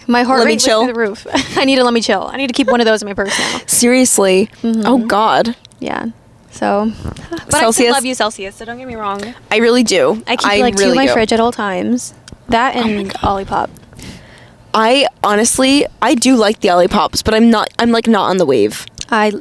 My heart rate was through the roof. I need to let me chill. I need to keep one of those in my purse now. Seriously? Oh, God. Yeah. So... But Celsius. I still love you, Celsius, so don't get me wrong. I really do. I keep like really two in my fridge at all times. That and Olipop. I honestly, I do like the Olipops, but I'm like not on the wave.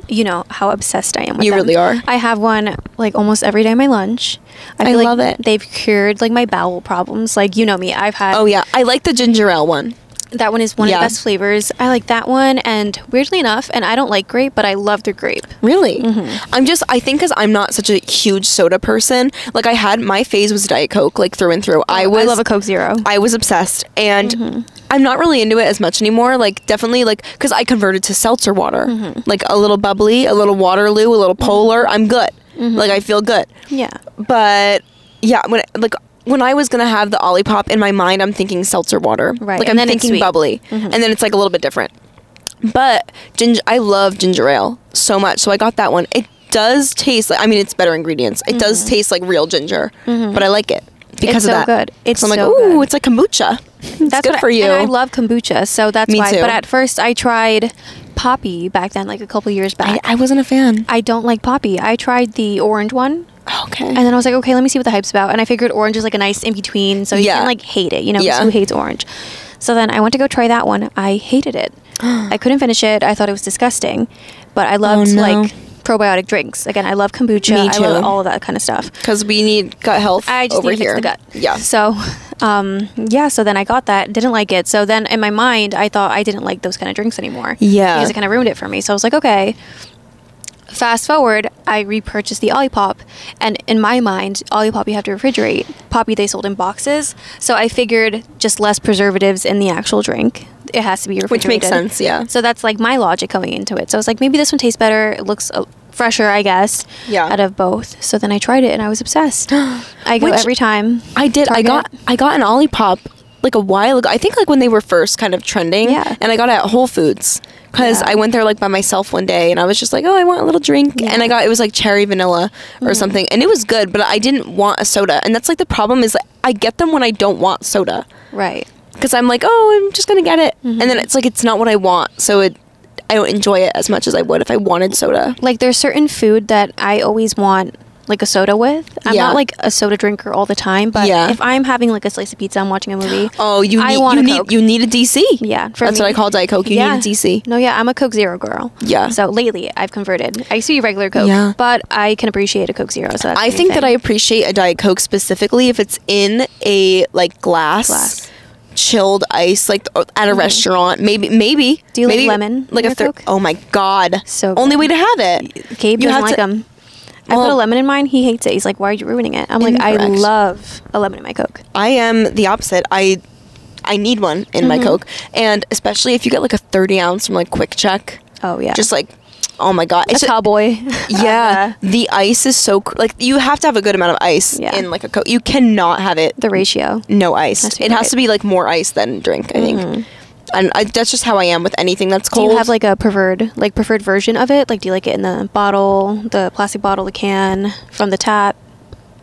You know how obsessed I am with them. You really are. I have one like almost every day at my lunch. I love it. They've cured like my bowel problems. Like, you know me, I've had... Oh yeah, I like the ginger ale one. That one is one of the best flavors. I like that one, and weirdly enough, and I don't like grape, but I love the grape. Really? I think because I'm not such a huge soda person, like my phase was Diet Coke, like through and through. I love a Coke Zero. I was obsessed, and I'm not really into it as much anymore. Like, definitely, like, because I converted to seltzer water. Like, a little bubbly, a little Waterloo, a little Polar, I'm good. Like, I feel good. Yeah. But, yeah, when I was going to have the Olipop, in my mind, I'm thinking seltzer water. Right. Like, I'm thinking bubbly. And then it's, like, a little bit different. But I love ginger ale so much. So I got that one. It does taste like, I mean, it's better ingredients. It does taste like real ginger. But I like it because of that. It's so good. It's so I'm like, so ooh, good. It's like kombucha. That's good for you. And I love kombucha, so that's why. Me too. But at first, I tried Poppy back then, like a couple years back. I wasn't a fan. I don't like Poppy. I tried the orange one. Okay. And then I was like, okay, let me see what the hype's about. And I figured orange is like a nice in between, so you can like hate it, you know, who hates orange. So then I went to go try that one. I hated it. I couldn't finish it. I thought it was disgusting. But I loved like probiotic drinks. Again, I love kombucha. Me too. I love all of that kind of stuff. Because we need gut health I just over need to here. fix the gut. Yeah. So, so then I got that. Didn't like it. So then in my mind, I thought I didn't like those kind of drinks anymore. Yeah. Because it kind of ruined it for me. So I was like, okay. Fast forward, I repurchased the Olipop, and in my mind, Olipop you have to refrigerate. Poppy they sold in boxes, so I figured just less preservatives in the actual drink. It has to be refrigerated. Which makes sense, yeah. So that's like my logic going into it. So I was like, maybe this one tastes better. It looks fresher, I guess. Yeah. Out of both. So then I tried it, and I was obsessed. I go every time. I did. I got an Olipop like a while ago. I think like when they were first kind of trending. Yeah. And I got it at Whole Foods. Because I went there like by myself one day and I was just like, oh, I want a little drink. Yeah. And it was like cherry vanilla or something. And it was good, but I didn't want a soda. And that's like the problem is like, I get them when I don't want soda. Right. Because I'm like, oh, I'm just going to get it. And then it's like, it's not what I want. So I don't enjoy it as much as I would if I wanted soda. Like there's certain food that I always want like a soda with. I'm not like a soda drinker all the time, but if I'm having like a slice of pizza, I'm watching a movie. Oh, you need a DC. Yeah, that's what I call Diet Coke. You need a DC. No, yeah, I'm a Coke Zero girl. Yeah. So lately, I've converted. I used to be regular Coke, but I can appreciate a Coke Zero. So that's I think that I appreciate a Diet Coke specifically if it's in a like glass. Chilled ice, like at a restaurant. Maybe. Do you like lemon? Like a Coke? Oh my god! So only way to have it. Gabe doesn't like them. I put a lemon in mine. He hates it. He's like, "Why are you ruining it?" I'm like, "I love a lemon in my Coke." I am the opposite. I need one in my Coke, and especially if you get like a 30-ounce from like Quick Check. Oh yeah. Just like, oh my god, it's a cowboy. Yeah, the ice is so like you have to have a good amount of ice in like a Coke. You cannot have it the ratio. No ice. It has to be like more ice than drink. I think. And that's just how I am with anything that's cold. Do you have like a preferred version of it? Like, do you like it in the bottle, the plastic bottle, the can, from the tap?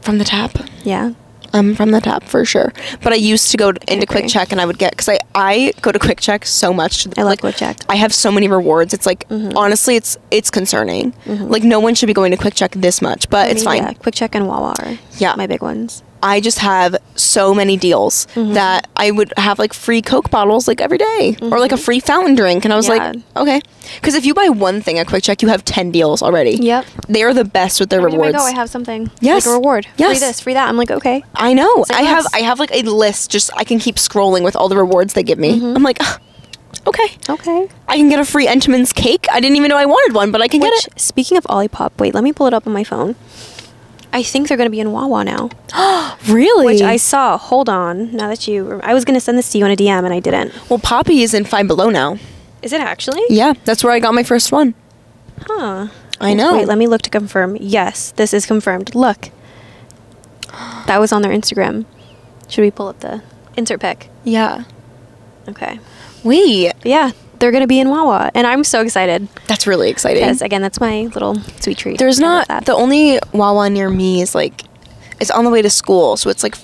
From the tap? Yeah. From the tap for sure. But I used to go into Quick Check and I would get, because I go to Quick Check so much. I love Quick Check. I have so many rewards. It's like, honestly, it's concerning. Like, no one should be going to Quick Check this much, but it's fine. Yeah, Quick Check and Wawa are my big ones. I just have so many deals that I would have like free Coke bottles like every day or like a free fountain drink. And I was like, okay. Because if you buy one thing at Quick Check, you have 10 deals already. Yep. They are the best with their rewards. I have something. Yes. Like a reward. Yes. Free this, free that. I'm like, okay. I know. I have like a list. Just I can keep scrolling with all the rewards they give me. I'm like, okay. Okay. I can get a free Entenmann's cake. I didn't even know I wanted one, but I can get it. Speaking of Olipop, wait, let me pull it up on my phone. I think they're going to be in Wawa now. Really? Which I saw. Hold on. Now that I was going to send this to you in a DM and I didn't. Well, Poppy is in Five Below now. Is it actually? Yeah, that's where I got my first one. Huh. I know. Wait, let me look to confirm. Yes, this is confirmed. Look. That was on their Instagram. Should we pull up the insert pic? Yeah. Okay. Wait. Yeah. They're going to be in Wawa, and I'm so excited. That's really exciting. Because, again, that's my little sweet treat. There's not... The only Wawa near me is, like... It's on the way to school, so it's, like...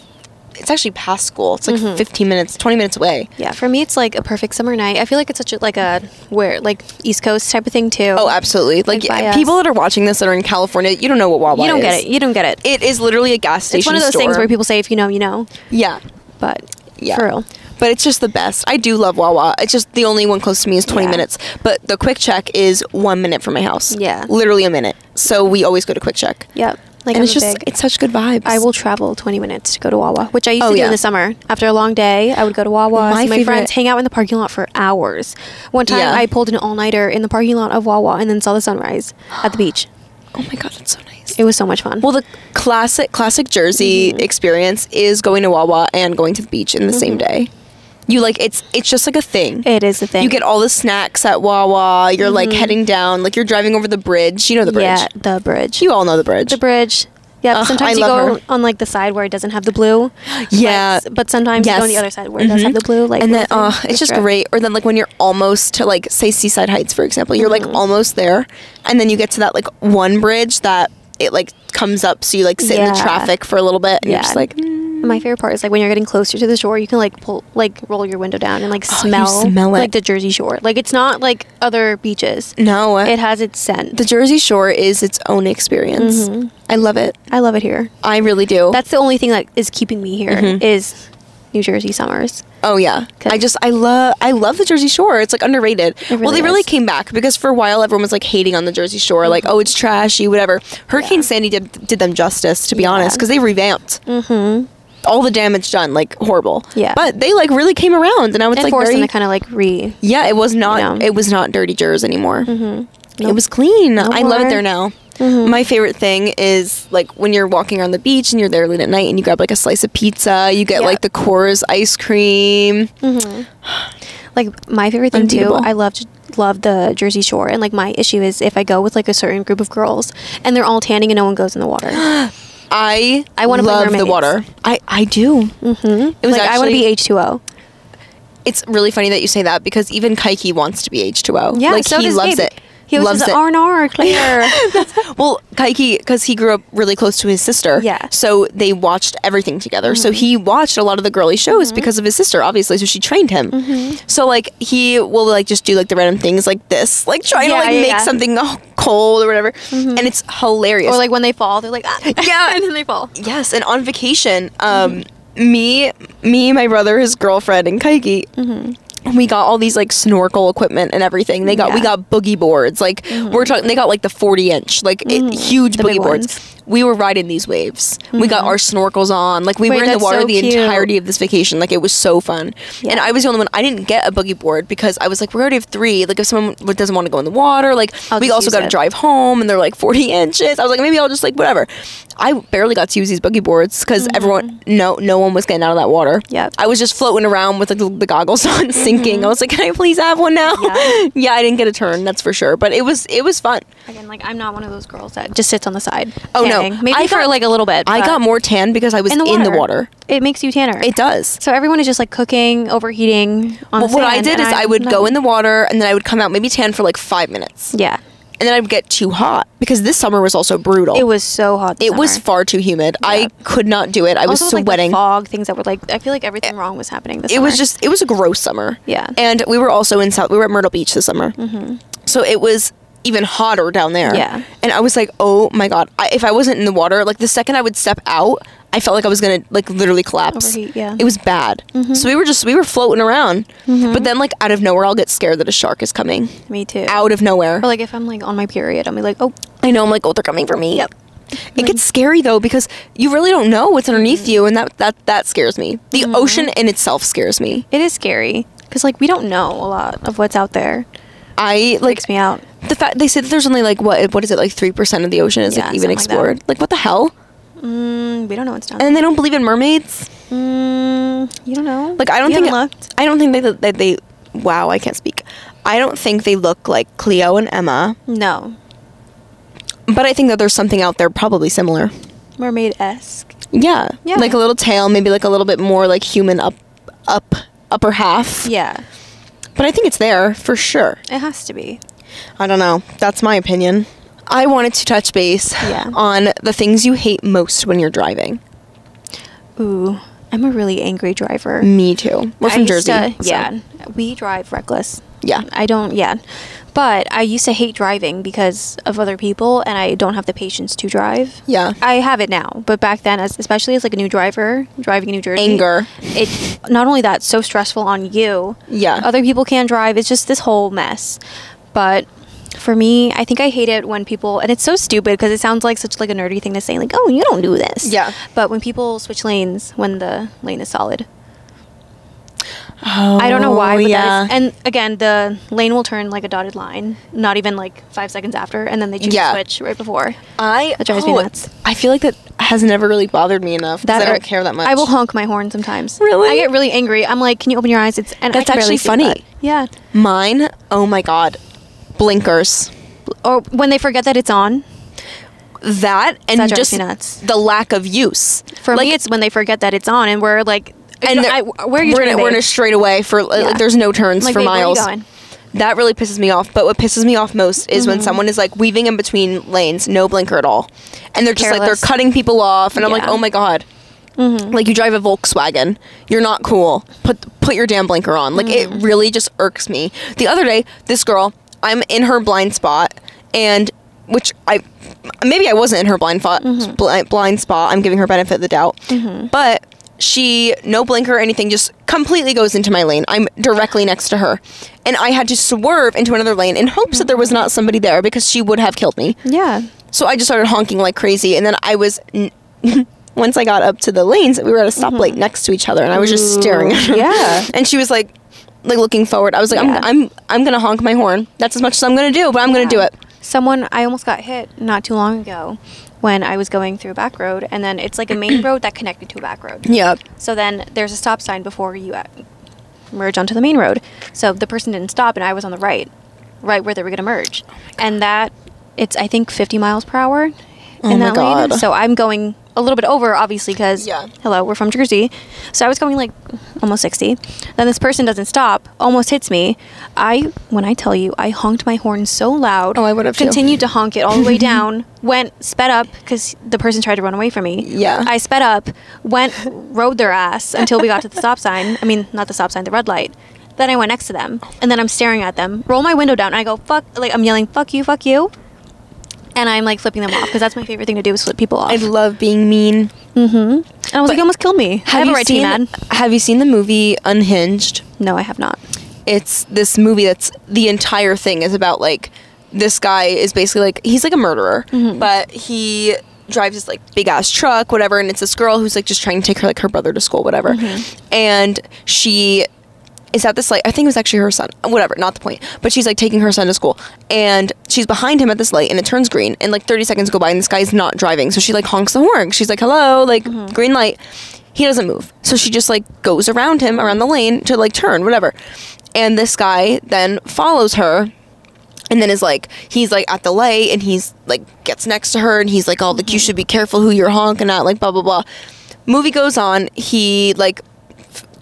It's actually past school. It's, like, 15 minutes, 20 minutes away. Yeah, for me, it's, like, a perfect summer night. I feel like it's such a, like, East Coast type of thing, too. Oh, absolutely. Like people that are watching this that are in California, you don't know what Wawa is. You don't get it. It is literally a gas station store. It's one of those things where people say, if you know, you know. Yeah. But, for real. But it's just the best. I do love Wawa. It's just the only one close to me is 20 minutes. But the Quick Check is 1 minute from my house. Yeah. Literally a minute. So we always go to Quick Check. Yep. Like, and it's such good vibes. I will travel 20 minutes to go to Wawa, which I used to do in the summer. After a long day, I would go to Wawa. My friends hang out in the parking lot for hours. One time, I pulled an all-nighter in the parking lot of Wawa and then saw the sunrise at the beach. Oh my god, that's so nice. It was so much fun. Well, the classic Jersey experience is going to Wawa and going to the beach in the same day. You like it's just like a thing. It is a thing. You get all the snacks at Wawa. You're like heading down, like you're driving over the bridge. You know the bridge. Yeah, the bridge. You all know the bridge. The bridge. Yeah, sometimes you go on like the side where it doesn't have the blue. Yeah, but sometimes you go on the other side where it does have the blue. Like, and then it's just great. Or then like when you're almost to like say Seaside Heights, for example, you're like almost there, and then you get to that like one bridge that it like comes up, so you like sit in the traffic for a little bit. And you're just like. My favorite part is like when you're getting closer to the shore, you can like roll your window down and like smell it. Like the Jersey Shore. Like it's not like other beaches. No, it has its scent. The Jersey Shore is its own experience. I love it. I love it here. I really do. That's the only thing that is keeping me here is New Jersey summers. Oh yeah, I love the Jersey Shore. It's like underrated. Well, they really came back because for a while everyone was like hating on the Jersey Shore, like oh it's trashy, whatever. Hurricane Sandy did them justice, to be honest, because they revamped. All the damage done, like horrible. Yeah, but they like really came around, and I was like forced them to kind of like Yeah, it was not it was not dirty Jersey anymore. It was clean. I love it there now. My favorite thing is like when you're walking around the beach and you're there late at night and you grab like a slice of pizza, you get like the Coors ice cream. Like my favorite thing too, I love the Jersey Shore, and like my issue is if I go with like a certain group of girls and they're all tanning and no one goes in the water. I want to love the water. I do. It was like, I want to be H2O. It's really funny that you say that because even Kaiki wants to be H2O. Yeah, like so he loves it. He was just R&R, Claire. Well, Kaiki, because he grew up really close to his sister. Yeah. So they watched everything together. So he watched a lot of the girly shows because of his sister, obviously. So she trained him. So, like, he will, like, just do, like, the random things like this. Like, trying to, like, make something cold or whatever. And it's hilarious. Or, like, when they fall, they're like, ah. Yeah. And then they fall. Yes. And on vacation, me, my brother, his girlfriend, and Kaiki... We got all these like snorkel equipment and everything. We got boogie boards. Like we're talking, they got like the 40-inch, like huge boogie boards. We were riding these waves. We got our snorkels on. Like we were in the water the entirety of this vacation. Like it was so fun. And I was the only one. I didn't get a boogie board because I was like, we already have 3. Like if someone doesn't want to go in the water, like we also got to drive home and they're like 40 inches. I was like, maybe I'll just like whatever. I barely got to use these boogie boards because everyone, no one was getting out of that water. Yeah, I was just floating around with like the goggles on, sinking. I was like, can I please have one now? Yeah, I didn't get a turn, that's for sure. But it was fun. Again, like I'm not one of those girls that just sits on the side. Oh no, maybe for like a little bit. I got more tan because I was in the water. It makes you tanner. It does. So everyone is just like cooking, overheating. What I did is I would go in the water and then I would come out maybe tan for like 5 minutes. Yeah. And then I would get too hot because this summer was also brutal. It was so hot. It was far too humid. Yeah. I could not do it. I was sweating. Like, the fog, things that were like, I feel like everything wrong was happening this summer. It was a gross summer. Yeah. And we were also we were at Myrtle Beach this summer. So it was even hotter down there. Yeah. And I was like, oh my God. If I wasn't in the water, like the second I would step out, I felt like I was going to like literally collapse. Overheat, yeah. It was bad. So we were floating around. But then like out of nowhere, I'll get scared that a shark is coming. Me too. Out of nowhere. Or like if I'm like on my period, I'm like, oh. I know. I'm like, oh, they're coming for me. Yep. It gets scary though because you really don't know what's underneath you, and that scares me. The ocean in itself scares me. It is scary because like we don't know a lot of what's out there. It freaks me out. The fact they said that there's only like what is it, like 3% of the ocean is like even explored. Like what the hell? We don't know what's down there. And they don't believe in mermaids. You don't know. Like I don't think they. Wow, I can't speak. I don't think they look like Cleo and Emma. No. But I think that there's something out there probably similar. Mermaid-esque. Yeah. Like a little tail, maybe like a little bit more like human upper half. Yeah. But I think it's there for sure. It has to be. I don't know. That's my opinion. I wanted to touch base on the things you hate most when you're driving. Ooh, I'm a really angry driver. Me too. We're from Jersey. Yeah. We drive reckless. Yeah. But I used to hate driving because of other people, and I don't have the patience to drive. Yeah. I have it now, but back then, especially as like a new driver, driving in New Jersey. Anger. It, not only that, so stressful on you. Yeah. Other people can't drive. It's just this whole mess. But for me, I think I hate it when people, and it's so stupid because it sounds like such like a nerdy thing to say, like, oh, you don't do this. Yeah. But when people switch lanes when the lane is solid. Oh, I don't know why, but and again, the lane will turn like a dotted line, not even like 5 seconds after, and then they choose to switch right before. That drives me nuts. I feel like that has never really bothered me enough because I don't care that much. I will honk my horn sometimes. Really? I get really angry. I'm like, can you open your eyes? That's actually funny. Yeah. Mine, oh my God, blinkers. Or when they forget that it's on. That and that just me nuts. The lack of use. For me, it's when they forget that it's on and we're like, and we're in a straightaway for like, there's no turns for miles. Where are you going? That really pisses me off. But what pisses me off most is when someone is like weaving in between lanes, no blinker at all, and they're just like they're cutting people off, and I'm like, oh my God, Like, you drive a Volkswagen. You're not cool. Put your damn blinker on. Like, it really just irks me. The other day, this girl, I'm in her blind spot, and maybe I wasn't in her blind spot. I'm giving her benefit of the doubt. But she, no blinker or anything, just completely goes into my lane. I'm directly next to her. And I had to swerve into another lane in hopes that there was not somebody there, because she would have killed me. Yeah. So I just started honking like crazy. And then I was... once I got up to the lanes, we were at a stoplight next to each other, and I was just staring at her. Yeah. And she was like looking forward. I was like, I'm gonna honk my horn. That's as much as I'm gonna do, but I'm gonna do it. I almost got hit not too long ago when I was going through a back road, and then it's like a main road that connected to a back road. Yeah. So then there's a stop sign before you merge onto the main road. So the person didn't stop, and I was on the right where they were gonna merge, and it's I think 50 miles per hour in that lane. So I'm going a little bit over, obviously, because hello, we're from Jersey. So I was going like almost 60. Then this person doesn't stop, almost hits me. When I tell you, I honked my horn so loud. Oh, I would have continued to honk it all the way down. Sped up because the person tried to run away from me. Yeah. I sped up, rode their ass until we got to the stop sign. I mean, not the stop sign, the red light. Then I went next to them, and then I'm staring at them. Roll my window down, and I go, fuck, like I'm yelling, fuck you, fuck you. And I'm like flipping them off, because that's my favorite thing to do, is flip people off. I love being mean. And I was like, you almost killed me. I have a right to be mad. Have you seen the movie Unhinged? No, I have not. It's this movie that's, the entire thing is about, like, this guy is basically like, he's like a murderer, but he drives this like big ass truck, whatever, and it's this girl who's like just trying to take her brother to school, whatever. And she is at this, like, I think it was actually her son, whatever, not the point, but she's like taking her son to school, and she's behind him at this light, and it turns green, and like 30 seconds go by, and this guy's not driving, so she like honks the horn. She's like, hello, like, green light. He doesn't move, so she just like goes around him, around the lane to like turn, whatever. And this guy then follows her, and then is like, he's like at the light, and he's like gets next to her, and he's like, oh, like, you should be careful who you're honking at, like, blah blah blah. Movie goes on. He like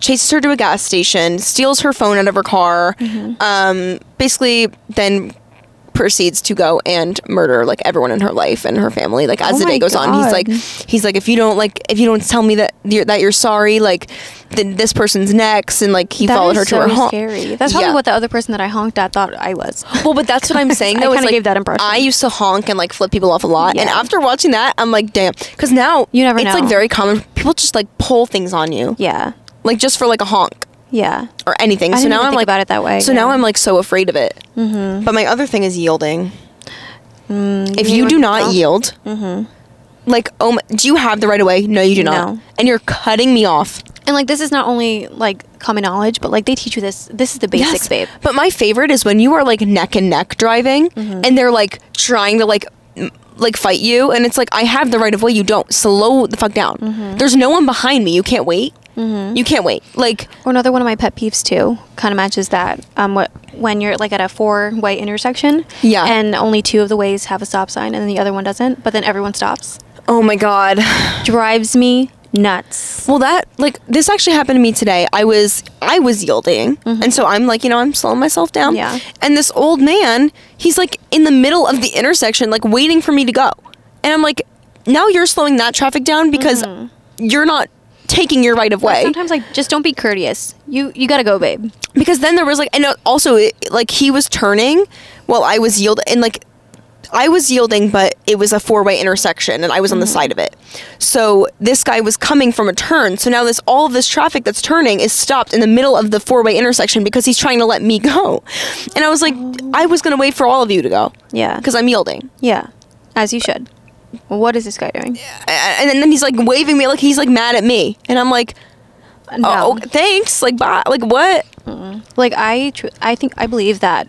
chases her to a gas station, steals her phone out of her car, basically then proceeds to go and murder like everyone in her life and her family. Like, as the day goes on, he's like, if you don't tell me that you're sorry, like, then this person's next. And like, he followed her to her home. Scary. That's probably what the other person that I honked at thought I was. Well, but that's what I'm saying though. I kind of gave that impression. I used to honk and like flip people off a lot, and after watching that, I'm like, damn, because now you never know. It's like very common. People just like pull things on you. Yeah. Like, just for like a honk. Yeah. Or anything. I so didn't now even I'm think like about it that way. So now I'm like so afraid of it. But my other thing is yielding. If you do not yield, like, do you have the right of way? No, you do not. And you're cutting me off. And like, this is not only like common knowledge, but like they teach you this. This is the basics, babe. But my favorite is when you are like neck and neck driving, and they're like trying to like fight you, and it's like, I have the right of way, you don't. Slow the fuck down. There's no one behind me. You can't wait. You can't wait. Like, or another one of my pet peeves too, kind of matches that. When you're like at a 4-way intersection, and only 2 of the ways have a stop sign, and then the other one doesn't, but then everyone stops. Oh my god, drives me nuts. Well, that, like, this actually happened to me today. I was yielding, and so I'm like, I'm slowing myself down. Yeah. And this old man, he's like in the middle of the intersection, like waiting for me to go, and I'm like, now you're slowing that traffic down because you're not taking your right of way. Sometimes, like, just don't be courteous. You gotta go, babe. Because then there was like, and also like, he was turning while I was yielding, and like, I was yielding, but it was a 4-way intersection, and I was on the side of it. So this guy was coming from a turn. So now all of this traffic that's turning is stopped in the middle of the 4-way intersection because he's trying to let me go. And I was like, I was gonna wait for all of you to go. Yeah. Because I'm yielding. Yeah. As you should. Well, what is this guy doing? And then he's like waving me like he's like mad at me, and I'm like, oh, thanks, like, bye, like, what? Like, I believe that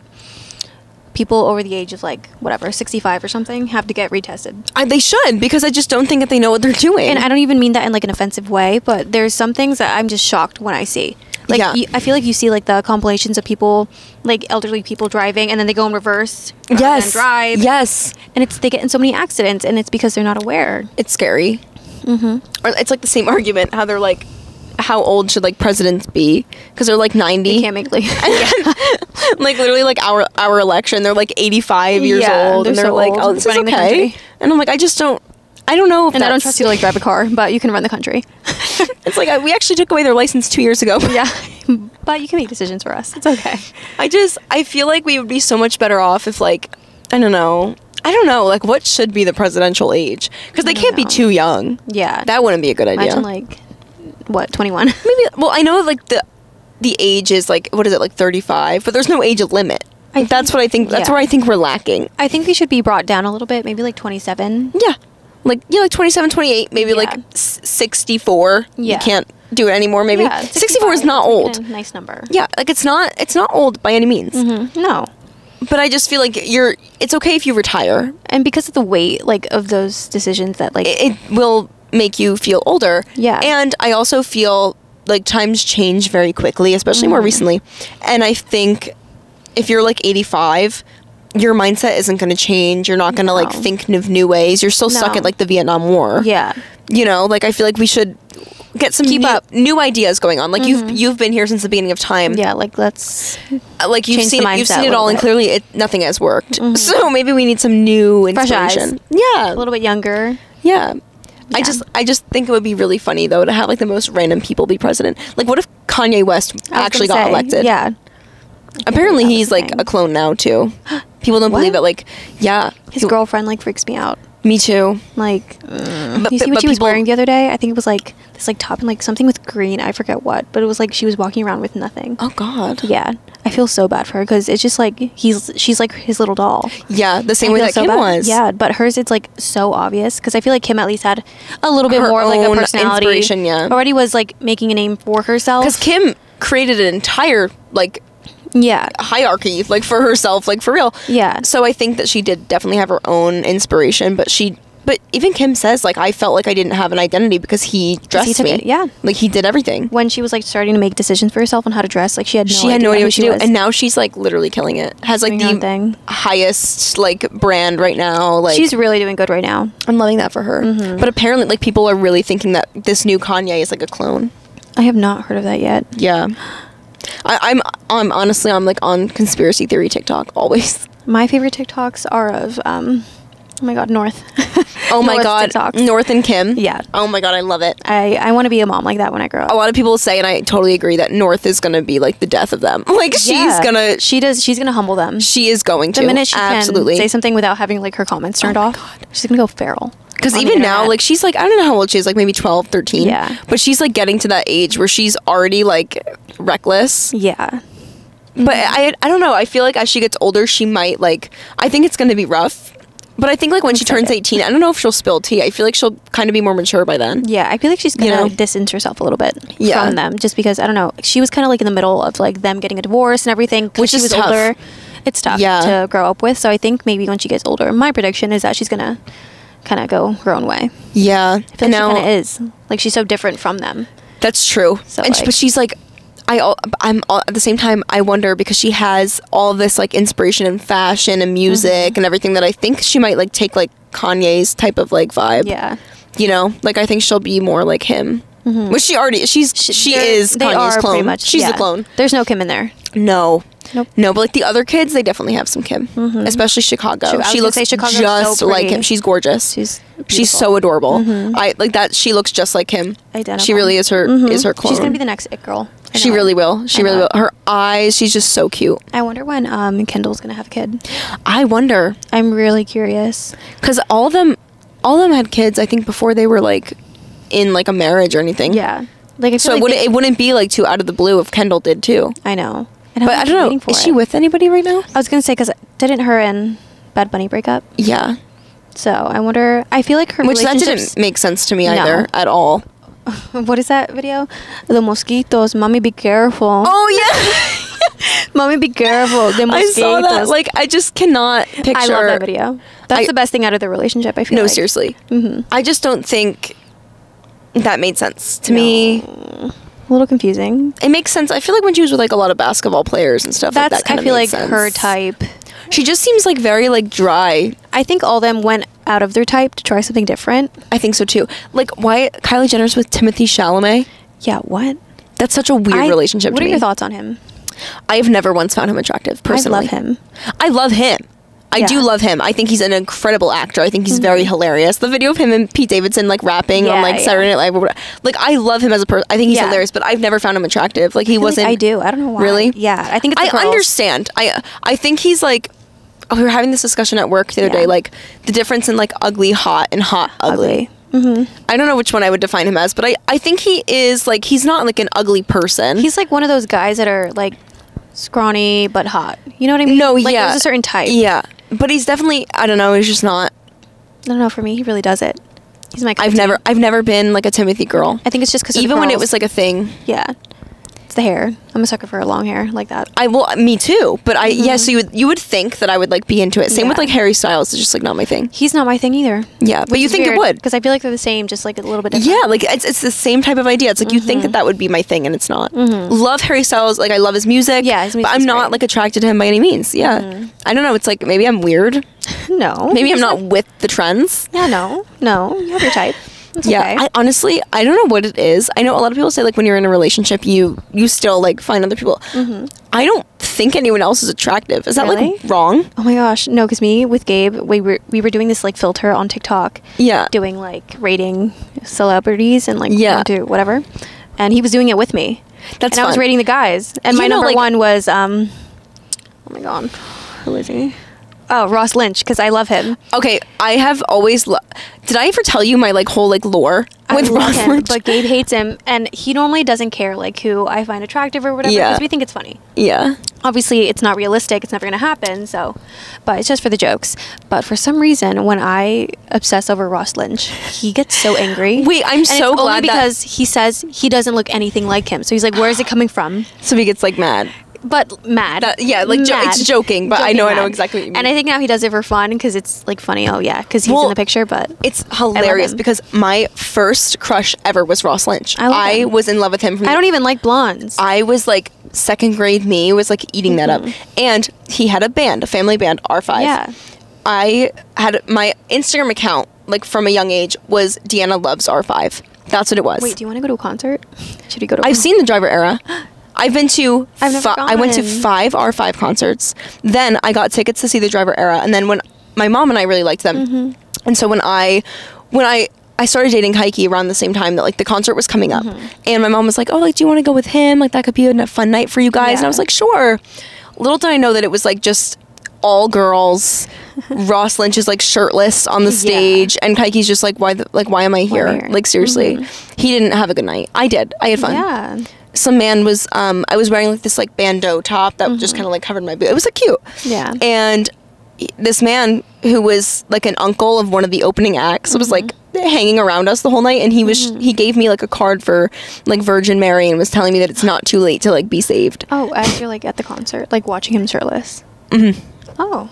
people over the age of like 65 or something have to get retested. They should, because I just don't think that they know what they're doing. And I don't even mean that in like an offensive way, but there's some things that I'm just shocked when I see. Like, I feel like you see like the compilations of people, like elderly people driving, and then they go in reverse and drive. Yes. And they get in so many accidents, and it's because they're not aware. It's scary. Or it's like the same argument, how they're like, how old should like presidents be? Because they're like 90. They can't make like like literally like our election, they're like 85 years old, and they're so like, oh, this is okay. And I'm like, I just don't. I don't know if and I don't trust you to like drive a car, but you can run the country. It's like we actually took away their license 2 years ago. Yeah, but you can make decisions for us. It's okay. I feel like we would be so much better off if like I don't know, like what should be the presidential age? Because they can't be too young. Yeah, that wouldn't be a good idea. Imagine like what 21? Maybe. Well, I know like the age is like what is it, like 35, but there's no age limit. That's what I think. That's where I think we're lacking. I think we should be brought down a little bit, maybe like 27. Yeah. Like 27, 28, maybe like 64. Yeah. You can't do it anymore, maybe. Yeah, 64 is not old. Like a nice number. Yeah, like it's not old by any means. Mm-hmm. No. But I just feel like it's okay if you retire. And because of the weight like of those decisions that like it will make you feel older. Yeah. And I also feel like times change very quickly, especially more recently. And I think if you're like 85, your mindset isn't going to change. You're not going to like think of new ways. You're still stuck at like the Vietnam War. Yeah. You know, like I feel like we should get some new ideas going on. Like you've been here since the beginning of time. Yeah, like let's like you've seen it all, and clearly nothing has worked. So maybe we need some new inspiration. Yeah, a little bit younger. Yeah. I just think it would be really funny though to have like the most random people be president. Like what if Kanye West actually got elected? Yeah. Apparently he's like a clone now too. People don't believe it. Like, yeah, his girlfriend like freaks me out. Me too. Like, you see what she was wearing the other day? I think it was like this like top and like something with green. I forget what, but it was like she was walking around with nothing. Oh God. Yeah, I feel so bad for her because it's just like she's like his little doll. Yeah, the same way that Kim was. Yeah, but hers it's like so obvious because I feel like Kim at least had a little bit more of like a personality. Inspiration, yeah. Already was like making a name for herself. Because Kim created an entire like. Yeah, hierarchy like for herself, like for real. Yeah. So I think that she did definitely have her own inspiration, but even Kim says like I felt like I didn't have an identity because he dressed me. Yeah, like he did everything. When she was like starting to make decisions for herself on how to dress, like she had no idea what to do, and now she's like literally killing it. Has like the highest like brand right now. Like she's really doing good right now. I'm loving that for her. But apparently, like people are really thinking that this new Kanye is like a clone. I have not heard of that yet. Yeah. I'm honestly like on conspiracy theory TikTok always. My favorite TikToks are of oh my God, North. Oh my God, TikToks. North and Kim. Yeah. Oh my God, I love it. I want to be a mom like that when I grow up. A lot of people say, and I totally agree, that North is gonna be like the death of them. Like she's gonna humble them. She is going to. The minute she can say something without having like her comments turned off, she's gonna go feral. Because even now, like she's like, I don't know how old she is, like maybe 12, 13. Yeah. But she's like getting to that age where she's already like reckless. Yeah. But I don't know. I feel like as she gets older, she might like, I think it's going to be rough. But I think like when she turns 18, I don't know if she'll spill tea. I feel like she'll kind of be more mature by then. Yeah, I feel like she's going to distance herself a little bit from them. Just because, I don't know, she was kind of like in the middle of like them getting a divorce and everything. Which is tough. Older. It's tough to grow up with. So I think maybe when she gets older, my prediction is that she's going to kind of go her own way. Yeah. I feel like she kind of is. Like she's so different from them. That's true. So and but she's like, I'm at the same time, I wonder because she has all this like inspiration in fashion and music and everything that I think she might like take like Kanye's type of like vibe. Yeah. You know, like I think she'll be more like him. Which she already, she is Kanye's clone. Pretty much, she's the clone. There's no Kim in there. No. Nope. No, but like the other kids, they definitely have some Kim. Especially Chicago. She looks just so like him. She's gorgeous. She's so adorable. I like that. She looks just like him. Identical. She really is her clone. She's gonna be the next it girl. She really will. She really will. Her eyes, she's just so cute. I wonder when Kendall's gonna have a kid. I wonder. I'm really curious. Because all of them had kids, I think, before they were like in like a marriage or anything. Yeah. Like so it wouldn't be like too out of the blue if Kendall did too. I know. But I don't know. Is she with anybody right now? I was gonna say because didn't her and Bad Bunny break up? Yeah. So I wonder. I feel like her that didn't make sense to me either at all. What is that video? The mosquitos. Mommy, be careful. Oh yeah. Mommy, be careful. The mosquitos. I saw that. Like I just cannot picture. I love that video. That's the best thing out of the relationship. I feel. No, seriously. I just don't think that made sense to me. A little confusing. It makes sense. I feel like when she was with like a lot of basketball players and stuff, that kind of made sense. I feel like her type. She just seems like very like dry. I think all of them went out of their type to try something different. I think so too. Like why Kylie Jenner's with Timothée Chalamet? Yeah, what? That's such a weird relationship to me. What are your thoughts on him? I've never once found him attractive, personally. I love him. I love him. I do love him. I think he's an incredible actor. I think he's very hilarious. The video of him and Pete Davidson like rapping on like Saturday Night Live, like I love him as a person. I think he's hilarious, but I've never found him attractive. Like he wasn't. I do. I don't know why. Really? Yeah, I think it's the I understand. I think he's like. We were having this discussion at work the other day, like the difference in like ugly hot and hot ugly. I don't know which one I would define him as, but I think he is like, he's not like an ugly person. He's like one of those guys that are like scrawny but hot. You know what I mean? No, like, yeah. There's a certain type. Yeah. But he's definitely, I don't know, he's just not. I don't know, for me, he really does it. He's my I've never been like a Timothy girl. I think it's just because even when it was like a thing. Yeah. The hair. I'm a sucker for long hair like that. Me too. But so you would think that I would like be into it. Same with like Harry Styles. It's just like not my thing. He's not my thing either. Yeah, but you think it would, because I feel like they're the same, just like a little bit different. Yeah, like it's the same type of idea. It's like you think that would be my thing, and it's not. Love Harry Styles. Like I love his music. Yeah, his but I'm not like attracted to him by any means. Yeah, I don't know. It's like maybe I'm weird. No, maybe I'm not with the trends. Yeah, no, you have your type. It's okay. I honestly, I don't know what it is. I know a lot of people say like when you're in a relationship, you still like find other people. I don't think anyone else is attractive. Is that like wrong? Oh my gosh, no. Because me with Gabe, we were doing this like filter on TikTok. Yeah. Doing like rating celebrities and like to whatever, and he was doing it with me. That's fun. I was rating the guys, and my number one was oh my god, who is he? Oh, Ross Lynch, because I love him. Okay, I have always did I ever tell you my like whole like lore with Ross Lynch? But Gabe hates him, and he normally doesn't care like who I find attractive or whatever, because we think it's funny. Yeah. Obviously, it's not realistic. It's never going to happen, so... But it's just for the jokes. But for some reason, when I obsess over Ross Lynch, he gets so angry. Wait, I'm so glad only because he says he doesn't look anything like him. So he's like, where is it coming from? So he gets like mad. But mad. It's joking, but I know exactly what you mean. And I think now he does it for fun, because it's like funny. Oh yeah, because he's in the picture. But it's hilarious because my first crush ever was Ross Lynch. I was in love with him. I don't even like blondes. I was like second grade me was like eating that up, and he had a band, a family band, R5. Yeah. I had my Instagram account like from a young age was Deanna loves R5. That's what it was. Wait, do you want to go to a concert? Should we go to? I've seen the Driver Era. I went to 5 R5 concerts. Then I got tickets to see the Driver Era, and then when my mom and I really liked them, and so when I started dating Heike around the same time that like the concert was coming up, and my mom was like, "Oh, like do you want to go with him? Like that could be a fun night for you guys." And I was like, "Sure." Little did I know that it was like just all girls. Ross Lynch is like shirtless on the stage, and Heike's just like, why am I here? Like seriously, he didn't have a good night. I did. I had fun. Yeah. Some man was I was wearing like this like bandeau top that just kind of like covered my boob. It was like cute. Yeah. And this man who was like an uncle of one of the opening acts was like hanging around us the whole night, and he gave me like a card for like Virgin Mary and was telling me that it's not too late to like be saved. Oh, as you're like at the concert, like watching him shirtless. Oh.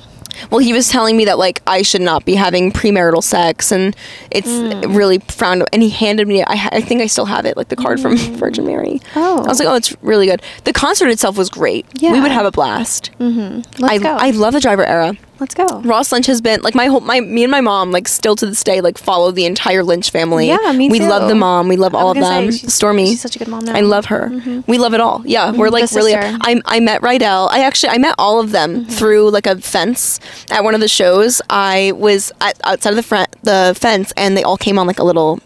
Well, he was telling me that like I should not be having premarital sex, and it's really frowned. And he handed me, I think I still have it, like the card from Virgin Mary. Oh, I was like, oh, it's really good. The concert itself was great. Yeah, we would have a blast. Let's go. I love the Driver Era. Let's go. Ross Lynch has been like me and my mom like still to this day like follow the entire Lynch family. Yeah, me too. We love the mom. We love all of them. Stormy, she's such a good mom now. I love her. We love it all. Yeah, we're like really. I met Rydell. I met all of them through like a fence at one of the shows. I was outside of the fence, and they all came on like a little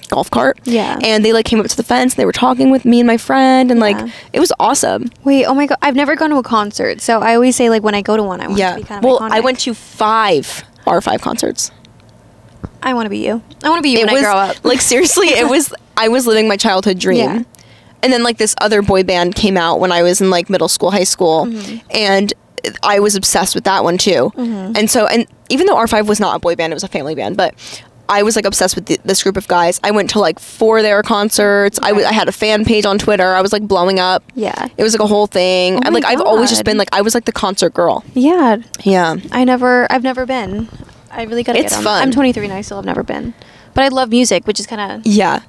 golf cart. Yeah. And they like came up to the fence, and they were talking with me and my friend, and like it was awesome. Wait, oh my god, I've never gone to a concert, so I always say like when I go to one, I want to be kind of iconic. I went to 5 R5 concerts. I want to be you. I want to be you when I grow up. Like seriously, I was living my childhood dream. Yeah. And then like this other boy band came out when I was in like middle school, high school, and I was obsessed with that one too. And so, and even though R5 was not a boy band, it was a family band, but I was like obsessed with this group of guys. I went to like 4 of their concerts. I had a fan page on Twitter. I was like blowing up. Yeah. It was like a whole thing. And like I've always just been like, I was like the concert girl. Yeah. Yeah. I've never been. I really gotta get on. It's fun. I'm 23 and I still have never been. But I love music, which is kind of... Yeah.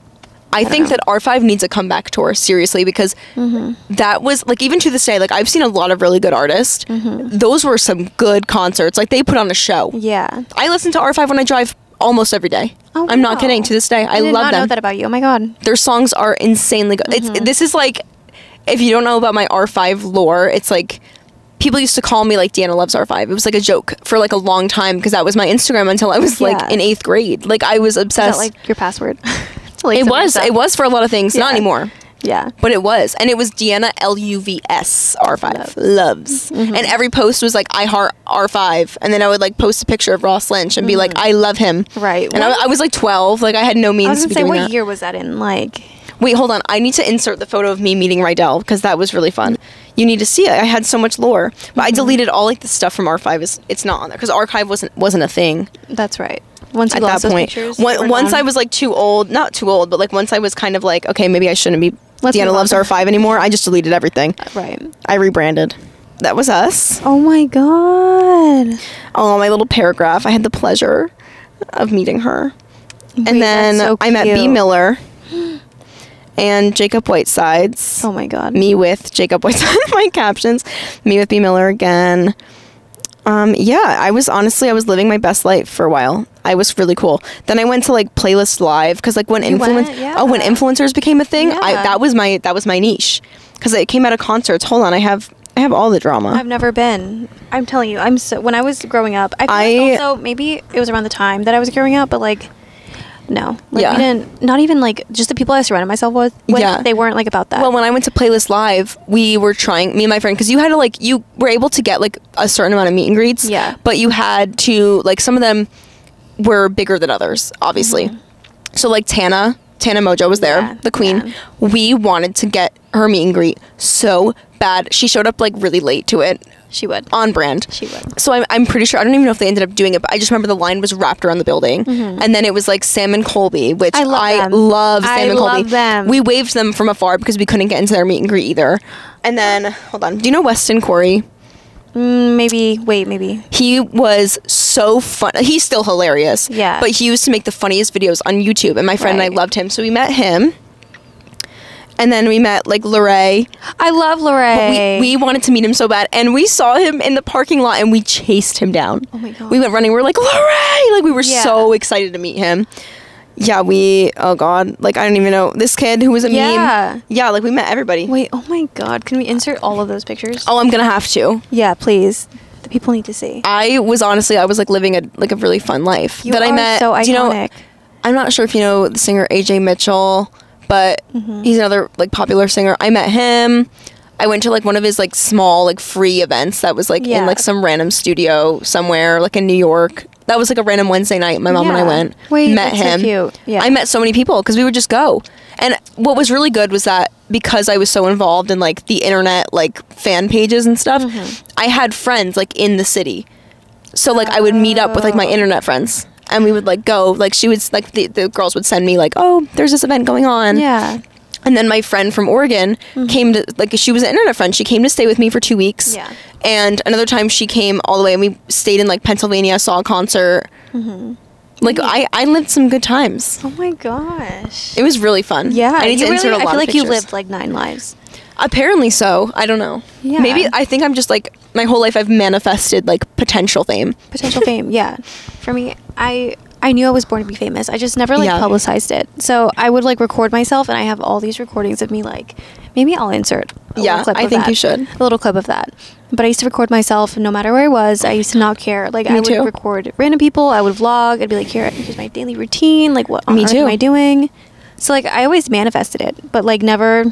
I think that R5 needs a comeback tour, seriously, because that was, like, even to this day, like, I've seen a lot of really good artists. Those were some good concerts. Like, they put on a show. Yeah. I listen to R5 when I drive almost every day. Oh, I'm not kidding. To this day, I love them. I did not know that about you. Oh, my God. Their songs are insanely good. This is, like, if you don't know about my R5 lore, it's, like, people used to call me like Deanna loves R5. It was like a joke for like a long time because that was my Instagram until I was like in 8th grade. Like I was obsessed. Is that like your password? Like it was for a lot of things. Not anymore. Yeah. But it was. And it was Deanna LUVS R5. Loves. And every post was like, I heart R5. And then I would like post a picture of Ross Lynch and be like, I love him. Right. And I was like 12. Like I had no means to be doing that. What year was that in? Like... Wait, hold on. I need to insert the photo of me meeting Rydell because that was really fun. You need to see it. I had so much lore. But I deleted all like the stuff from R5. It's not on there because Archive wasn't a thing. That's right. Once you lost those pictures, once I was like too old, not too old, but like once I was kind of like, okay, maybe I shouldn't be Deanna Loves R5 anymore. I just deleted everything. Right. I rebranded. That was us. Oh my god. Oh, my little paragraph. I had the pleasure of meeting her. Wait, and then I met B. Miller and Jacob Whitesides. Oh my god. Me with Jacob Whitesides. My captions. Me with B. Miller again. Yeah, I was living my best life for a while. I was really cool. Then I went to like Playlist Live because like when influencers became a thing, that was my niche because it came out of concerts. Hold on, I have all the drama. I've never been. I'm telling you, when I was growing up, I feel like also maybe it was around the time that I was growing up, but like no, like we didn't. Not even like just the people I surrounded myself with. They weren't like about that. Well, when I went to Playlist Live, we were trying, me and my friend, because you had to like, you were able to get like a certain amount of meet and greets. Yeah. But you had to like, some of them were bigger than others, obviously. So like Tana Mojo was there, the queen. Yeah. We wanted to get her meet and greet so bad. She showed up like really late to it. She would. On brand. She would. So I'm pretty sure, I don't even know if they ended up doing it, but I just remember the line was wrapped around the building. And then it was like Sam and Colby, which I love Sam and Colby. Love them. We waved them from afar because we couldn't get into their meet and greet either. And then, hold on, do you know Weston Corey? Maybe. He was so fun. He's still hilarious. Yeah. But he used to make the funniest videos on YouTube, and my friend and I loved him. So we met him. And then we met, like, Lorray. I love Lorray. But we wanted to meet him so bad. And we saw him in the parking lot, and we chased him down. Oh, my God. We went running. We were like, Lorray! Like, we were so excited to meet him. Yeah, oh, God. Like, I don't even know. This kid who was a meme. Yeah, like, we met everybody. Wait, oh, my God. Can we insert all of those pictures? Oh, I'm going to have to. Yeah, please. The people need to see. I was, like, living a really fun life. I met so iconic. You know, I'm not sure if you know the singer AJ Mitchell, but he's another like popular singer. I met him. I went to like one of his like small like free events that was like in like some random studio somewhere like in New York. That was like a random Wednesday night. My mom and I went. Met him. So cute. Yeah. I met so many people because we would just go. And what was really good was that because I was so involved in like the internet like fan pages and stuff, I had friends like in the city. So like I would meet up with like my internet friends. And we would like go, like she would, like the girls would send me like, oh, there's this event going on. Yeah. And then my friend from Oregon came to, like, she was an internet friend. She came to stay with me for 2 weeks. Yeah. And another time she came all the way and we stayed in like Pennsylvania, saw a concert. Like I lived some good times. Oh my gosh. It was really fun. Yeah. I need to insert a lot of I feel like pictures. you lived like 9 lives. Apparently so. I don't know. Yeah. Maybe I think I'm just like my whole life I've manifested like potential fame. Yeah. For me, I knew I was born to be famous. I just never like publicized it. So I would like record myself, and I have all these recordings of me. Like maybe I'll insert a little clip I of think that. you should. A little clip of that. But I used to record myself no matter where I was. I used to not care. Like I would record random people. I would vlog. I'd be like, here's my daily routine. Like what on earth am I doing? So like I always manifested it, but like never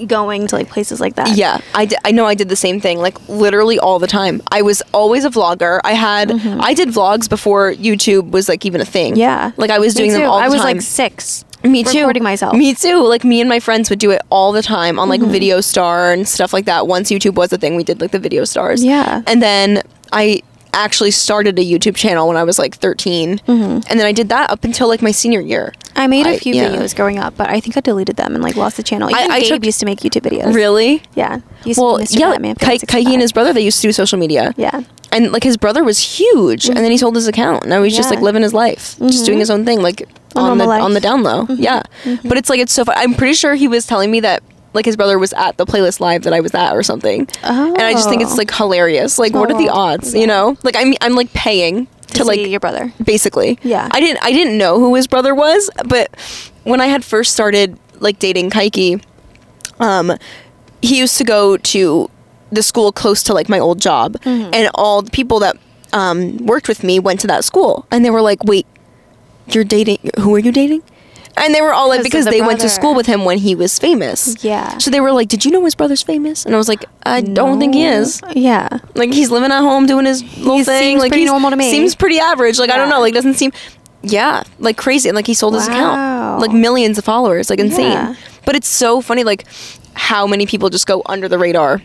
going to like places like that. Yeah, I know I did the same thing, like literally all the time. I was always a vlogger. I did vlogs before YouTube was like even a thing. Yeah. Like I was doing them all the time. I was like 6. Me too. Recording myself. Me too. Like me and my friends would do it all the time on like Video Star and stuff like that. Once YouTube was a thing, we did like the Video Stars. Yeah. And then I actually started a YouTube channel when I was like 13. And then I did that up until like my senior year. I made a few videos growing up, but I think I deleted them and like lost the channel. Even Gabe used to make YouTube videos. Really? Yeah. Kaiki and his brother, they used to do social media. Yeah. And like his brother was huge, and then he sold his account. Now he's just like living his life, just doing his own thing, like on the down low. Yeah. But it's like, it's so fun. I'm pretty sure he was telling me that like his brother was at the Playlist Live that I was at or something. And I just think it's like hilarious. Like what are the odds, you know? Like I'm like paying to like your brother. Basically. Yeah. I didn't know who his brother was, but when I had first started like dating Kaiki, he used to go to the school close to like my old job, and all the people that worked with me went to that school, and they were like, wait, you're dating, who are you dating? And they were all like, because they went to school with him when he was famous. Yeah. So they were like, did you know his brother's famous? And I was like, I don't think he is. Yeah. Like, he's living at home doing his little thing. Seems like, pretty normal to me. Seems pretty average. Like, I don't know. Like, doesn't seem, like crazy. And like, he sold his account. Like, millions of followers. Like, insane. Yeah. But it's so funny, like, how many people just go under the radar.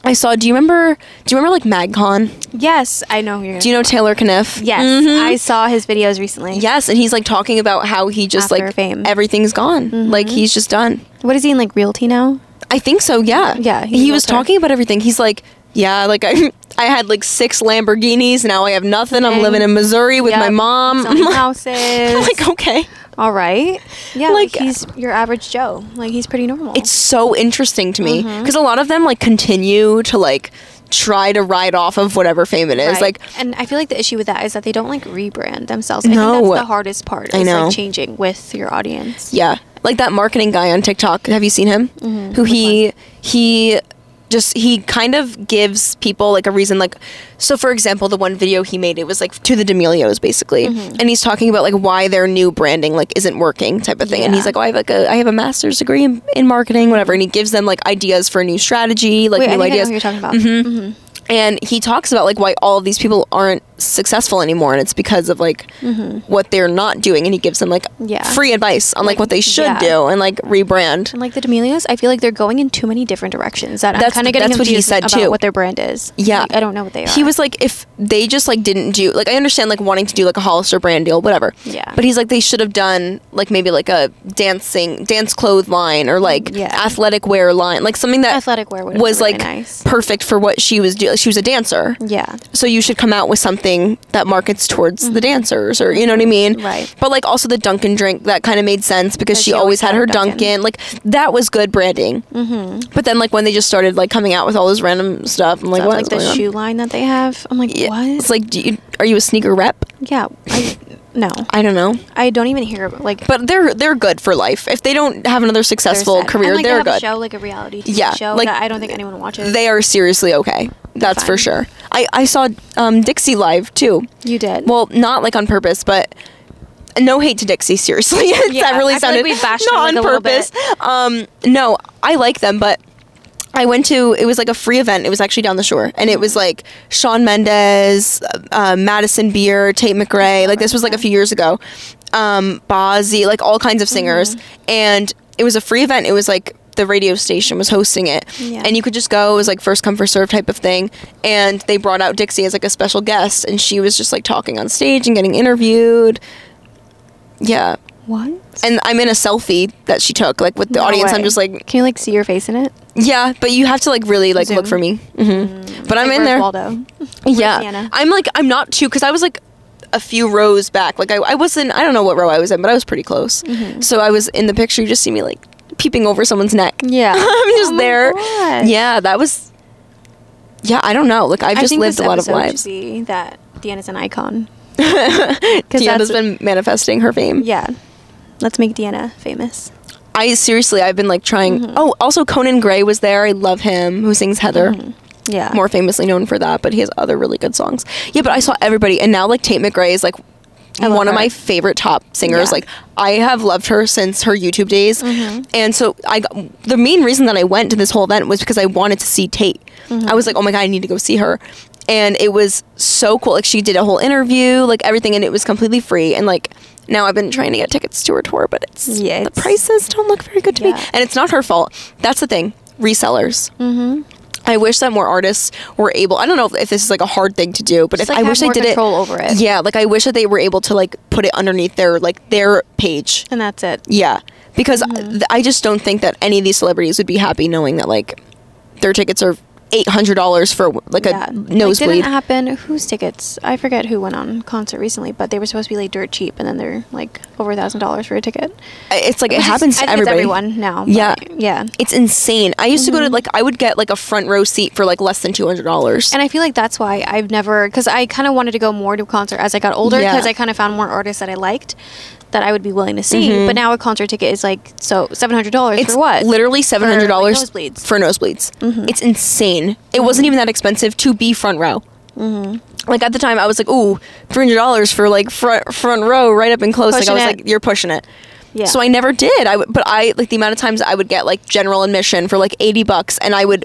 I saw, do you remember like MagCon? Yes, I know who you're. Do you know Taylor Kniff? Yes, I saw his videos recently. Yes, and he's like talking about how he just after like fame. Everything's gone. Like he's just done. What is he in, like realty now? I think so, yeah. Yeah, he was talking about everything. He's like, yeah, like I had like 6 Lamborghinis, now I have nothing. I'm living in Missouri with my mom. Houses. I'm like, okay. All right. Yeah, like he's your average Joe. Like, he's pretty normal. It's so interesting to me because a lot of them like continue to like try to ride off of whatever fame it is. Right. Like, and I feel like the issue with that is that they don't like rebrand themselves. I think that's the hardest part. I know. Like changing with your audience. Yeah. Like that marketing guy on TikTok. Have you seen him? Who he kind of gives people like a reason, like, so for example, the one video he made, it was like to the D'Amelios basically, and he's talking about like why their new branding like isn't working type of thing, and he's like, oh, I have a master's degree in marketing, whatever, and he gives them like ideas for a new strategy, like new ideas. I know what you're talking about. And he talks about like why all of these people aren't successful anymore, and it's because of like what they're not doing, and he gives them like free advice on like what they should do and like rebrand. And like the D'Amelios, I feel like they're going in too many different directions that I'm kind of getting confused what he said about too. What their brand is. Yeah, like, I don't know what they are. He was like, if they just like didn't do, like, I understand like wanting to do like a Hollister brand deal, whatever. Yeah. But he's like, they should have done like maybe like a dance clothes line or like athletic wear line, like something that athletic wear was really like nice. Perfect for what she was doing. She was a dancer. Yeah. So you should come out with something that markets towards the dancers, or you know what I mean? Right. But like also the Dunkin' drink, that kind of made sense because she always had her Dunkin'. Like that was good branding. But then like when they just started like coming out with all this random stuff, I'm like, what? Like the shoe line that they have. I'm like, what? It's like, are you a sneaker rep? Yeah. No. I don't know. I don't even hear like. But they're good for life. If they don't have another successful career, and, like, they're they have good. A show like a reality TV show like, that I don't think anyone watches. They are seriously okay. That's for sure. I saw Dixie live too. You did? Well, not like on purpose, but no hate to Dixie. Seriously, that really sounded like we bashed not on purpose. No, I like them, but I went to, it was like a free event. It was actually down the shore, and it was like Shawn Mendes, Madison Beer, Tate McRae. Like this was like a few years ago. Bazzi, like all kinds of singers, and it was a free event. It was like the radio station was hosting it, and you could just go. It was like first come first serve type of thing, and they brought out Dixie as like a special guest, and she was just like talking on stage and getting interviewed. Yeah. What? And I'm in a selfie that she took, like with the audience. I'm just like, can you like see your face in it? Yeah, but you have to like really like look for me. But I'm in there. Waldo? Yeah, Deanna? I'm not too, because I was like a few rows back. Like I wasn't, I don't know what row I was in, but I was pretty close. So I was in the picture. You just see me like peeping over someone's neck. Yeah. I'm just there. God. Yeah, that was. Yeah, I don't know. Like I've just lived a lot of lives. Should be that Deanna's an icon. Deanna's been manifesting her fame. Yeah. Let's make Deanna famous. I've been like trying. Oh, also Conan Gray was there. I love him, who sings Heather. Yeah. More famously known for that, but he has other really good songs. Yeah, but I saw everybody, and now like Tate McRae is like one of my favorite top singers. Yeah. Like I have loved her since her YouTube days. And so the main reason that I went to this whole event was because I wanted to see Tate. I was like, oh my God, I need to go see her. And it was so cool. Like she did a whole interview, like everything, and it was completely free. And like now I've been trying to get tickets to her tour, but the prices don't look very good to me. And it's not her fault. That's the thing. Resellers. I wish that more artists were able, I don't know if this is like a hard thing to do, but I wish they did control over it. Yeah, like I wish that they were able to like put it underneath their page. And that's it. Yeah. Because I just don't think that any of these celebrities would be happy knowing that like their tickets are $800 for like a nosebleed. Like, didn't happen. Whose tickets? I forget who went on concert recently, but they were supposed to be like dirt cheap, and then they're like over $1,000 for a ticket. It's like it happens to everybody. It's everyone now. Yeah, yeah. It's insane. I used to go to like I would get like a front row seat for like less than $200. And I feel like that's why I've never, because I kind of wanted to go more to a concert as I got older, because I kind of found more artists that I liked. that I would be willing to see. But now a concert ticket is like $700 for what? Literally $700 for nosebleeds. It's insane. It wasn't even that expensive to be front row. Like at the time, I was like, "Ooh, $300 for like front row, right up and close." Like I was like, "You're pushing it." Yeah. So I never did. But I like the amount of times I would get like general admission for like $80, and I would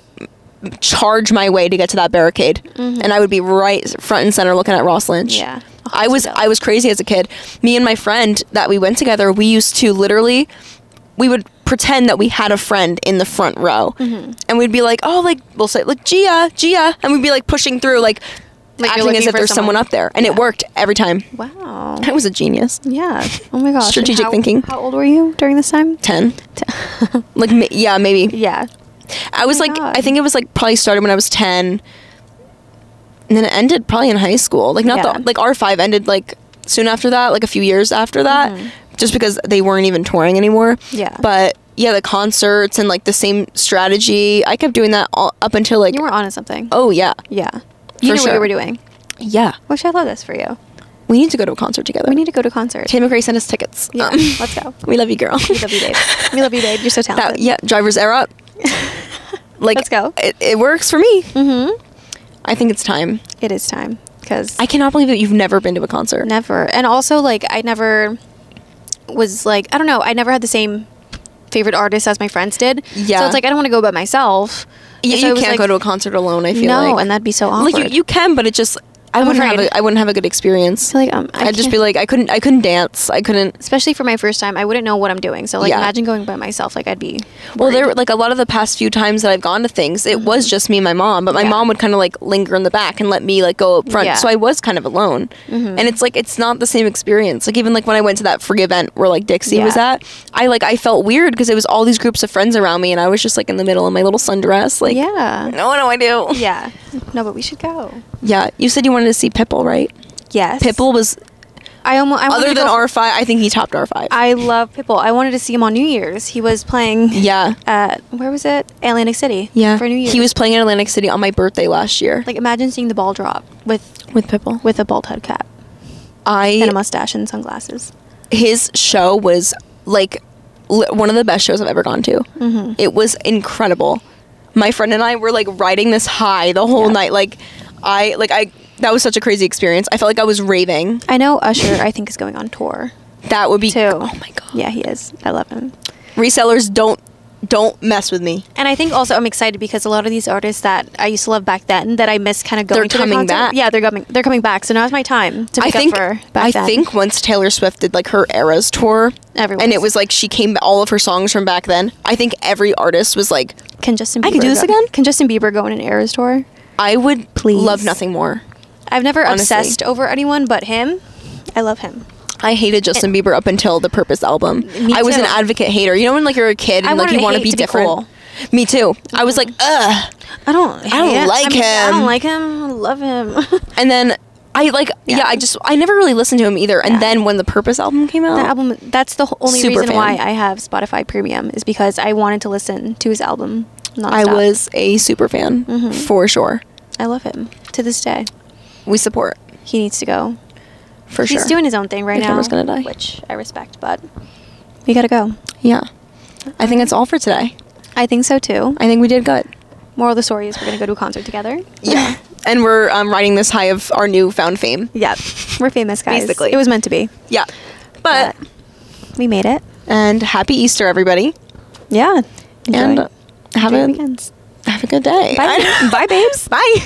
charge my way to get to that barricade, and I would be right front and center looking at Ross Lynch. Yeah. I was crazy as a kid. Me and my friend that we went together, we used to literally, we would pretend that we had a friend in the front row, and we'd be like, oh, like we'll say like Gia, and we'd be like pushing through, like acting as if there's someone up there, and it worked every time. Wow, I was a genius. Yeah. Oh my gosh. Strategic thinking. How old were you during this time? 10. Like yeah, maybe. Yeah. I was like, I think it was like probably started when I was 10. And then it ended probably in high school. Like like R5 ended like soon after that, like a few years after that, just because they weren't even touring anymore. Yeah. But yeah, the concerts and like the same strategy, I kept doing that all up until like. You were onto something. Oh yeah. Yeah. You knew what you were doing. Yeah. Which I love this for you. We need to go to a concert together. We need to go to a concert. Tate McRae sent us tickets. Yeah. Let's go. We love you, girl. We love you, babe. We love you, babe. You're so talented. Yeah. Driver's air up. Like, let's go. It works for me. I think it's time. It is time, because I cannot believe that you've never been to a concert. Never. And also, like, I never was like, I don't know, I never had the same favorite artist as my friends did. Yeah. So it's like, I don't want to go by myself. Yeah, so you can't go to a concert alone, I feel like. No, and that'd be so awkward. Like, you can, but it just... I wouldn't have a good experience. I feel like I'd just be like, I couldn't dance. I couldn't. Especially for my first time, I wouldn't know what I'm doing. So like, imagine going by myself. Like, I'd be worried. Well, there like a lot of the past few times that I've gone to things, it was just me and my mom. But my mom would kind of like linger in the back and let me like go up front. So I was kind of alone. And it's like, it's not the same experience. Like even like when I went to that free event where like Dixie was at, I felt weird because it was all these groups of friends around me, and I was just like in the middle in my little sundress. Like, no, what do I do? Yeah. No, but we should go. Yeah, you said you wanted to see Pitbull, right? Yes. Pitbull was... I other than R5, I think he topped R5. I love Pitbull. I wanted to see him on New Year's. He was playing at... Where was it? Atlantic City. Yeah. For New Year's. He was playing in Atlantic City on my birthday last year. Like, imagine seeing the ball drop with Pitbull. With a bald head cap. And a mustache and sunglasses. His show was, like, one of the best shows I've ever gone to. It was incredible. My friend and I were, like, riding this high the whole night. Like, that was such a crazy experience. I felt like I was raving. I know Usher, I think, is going on tour. That would be... too. Oh, my God. Yeah, he is. I love him. Resellers, don't mess with me. And I think also I'm excited because a lot of these artists that I used to love back then that I miss kind of going to their concert. Back. Yeah, they're coming back. So now's my time to make up for back then. I think once Taylor Swift did like her Eras tour, and it was like she came all of her songs from back then. I think every artist was like, "Can Justin Bieber I can do this again? Can Justin Bieber go on an Eras tour?" I would love nothing more. I've never obsessed over anyone but him. I love him. I hated Justin Bieber up until the Purpose album. I was an advocate hater. You know when like you're a kid and like you want to be different. Cool. Me too. I was like, ugh. I don't like him. I don't like him. I love him. And then I never really listened to him either. And then when the Purpose album came out, that's the only reason why I have Spotify Premium, is because I wanted to listen to his album nonstop. I was a super fan for sure. I love him to this day. We support. He needs to go. For sure. He's doing his own thing right now. Gonna die. Which I respect, but we gotta go. Yeah. I think that's all for today. I think so too. I think we did good. Moral of the story is we're gonna go to a concert together. Yeah. And we're riding this high of our newfound fame. Yeah. We're famous, guys. Basically. It was meant to be. Yeah. But we made it. And happy Easter, everybody. Yeah. Enjoy. And have a good day. Bye. Bye, babes. Bye.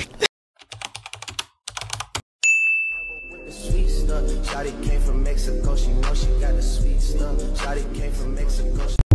Shawty came from Mexico, she know she got the sweet stuff. Shawty came from Mexico.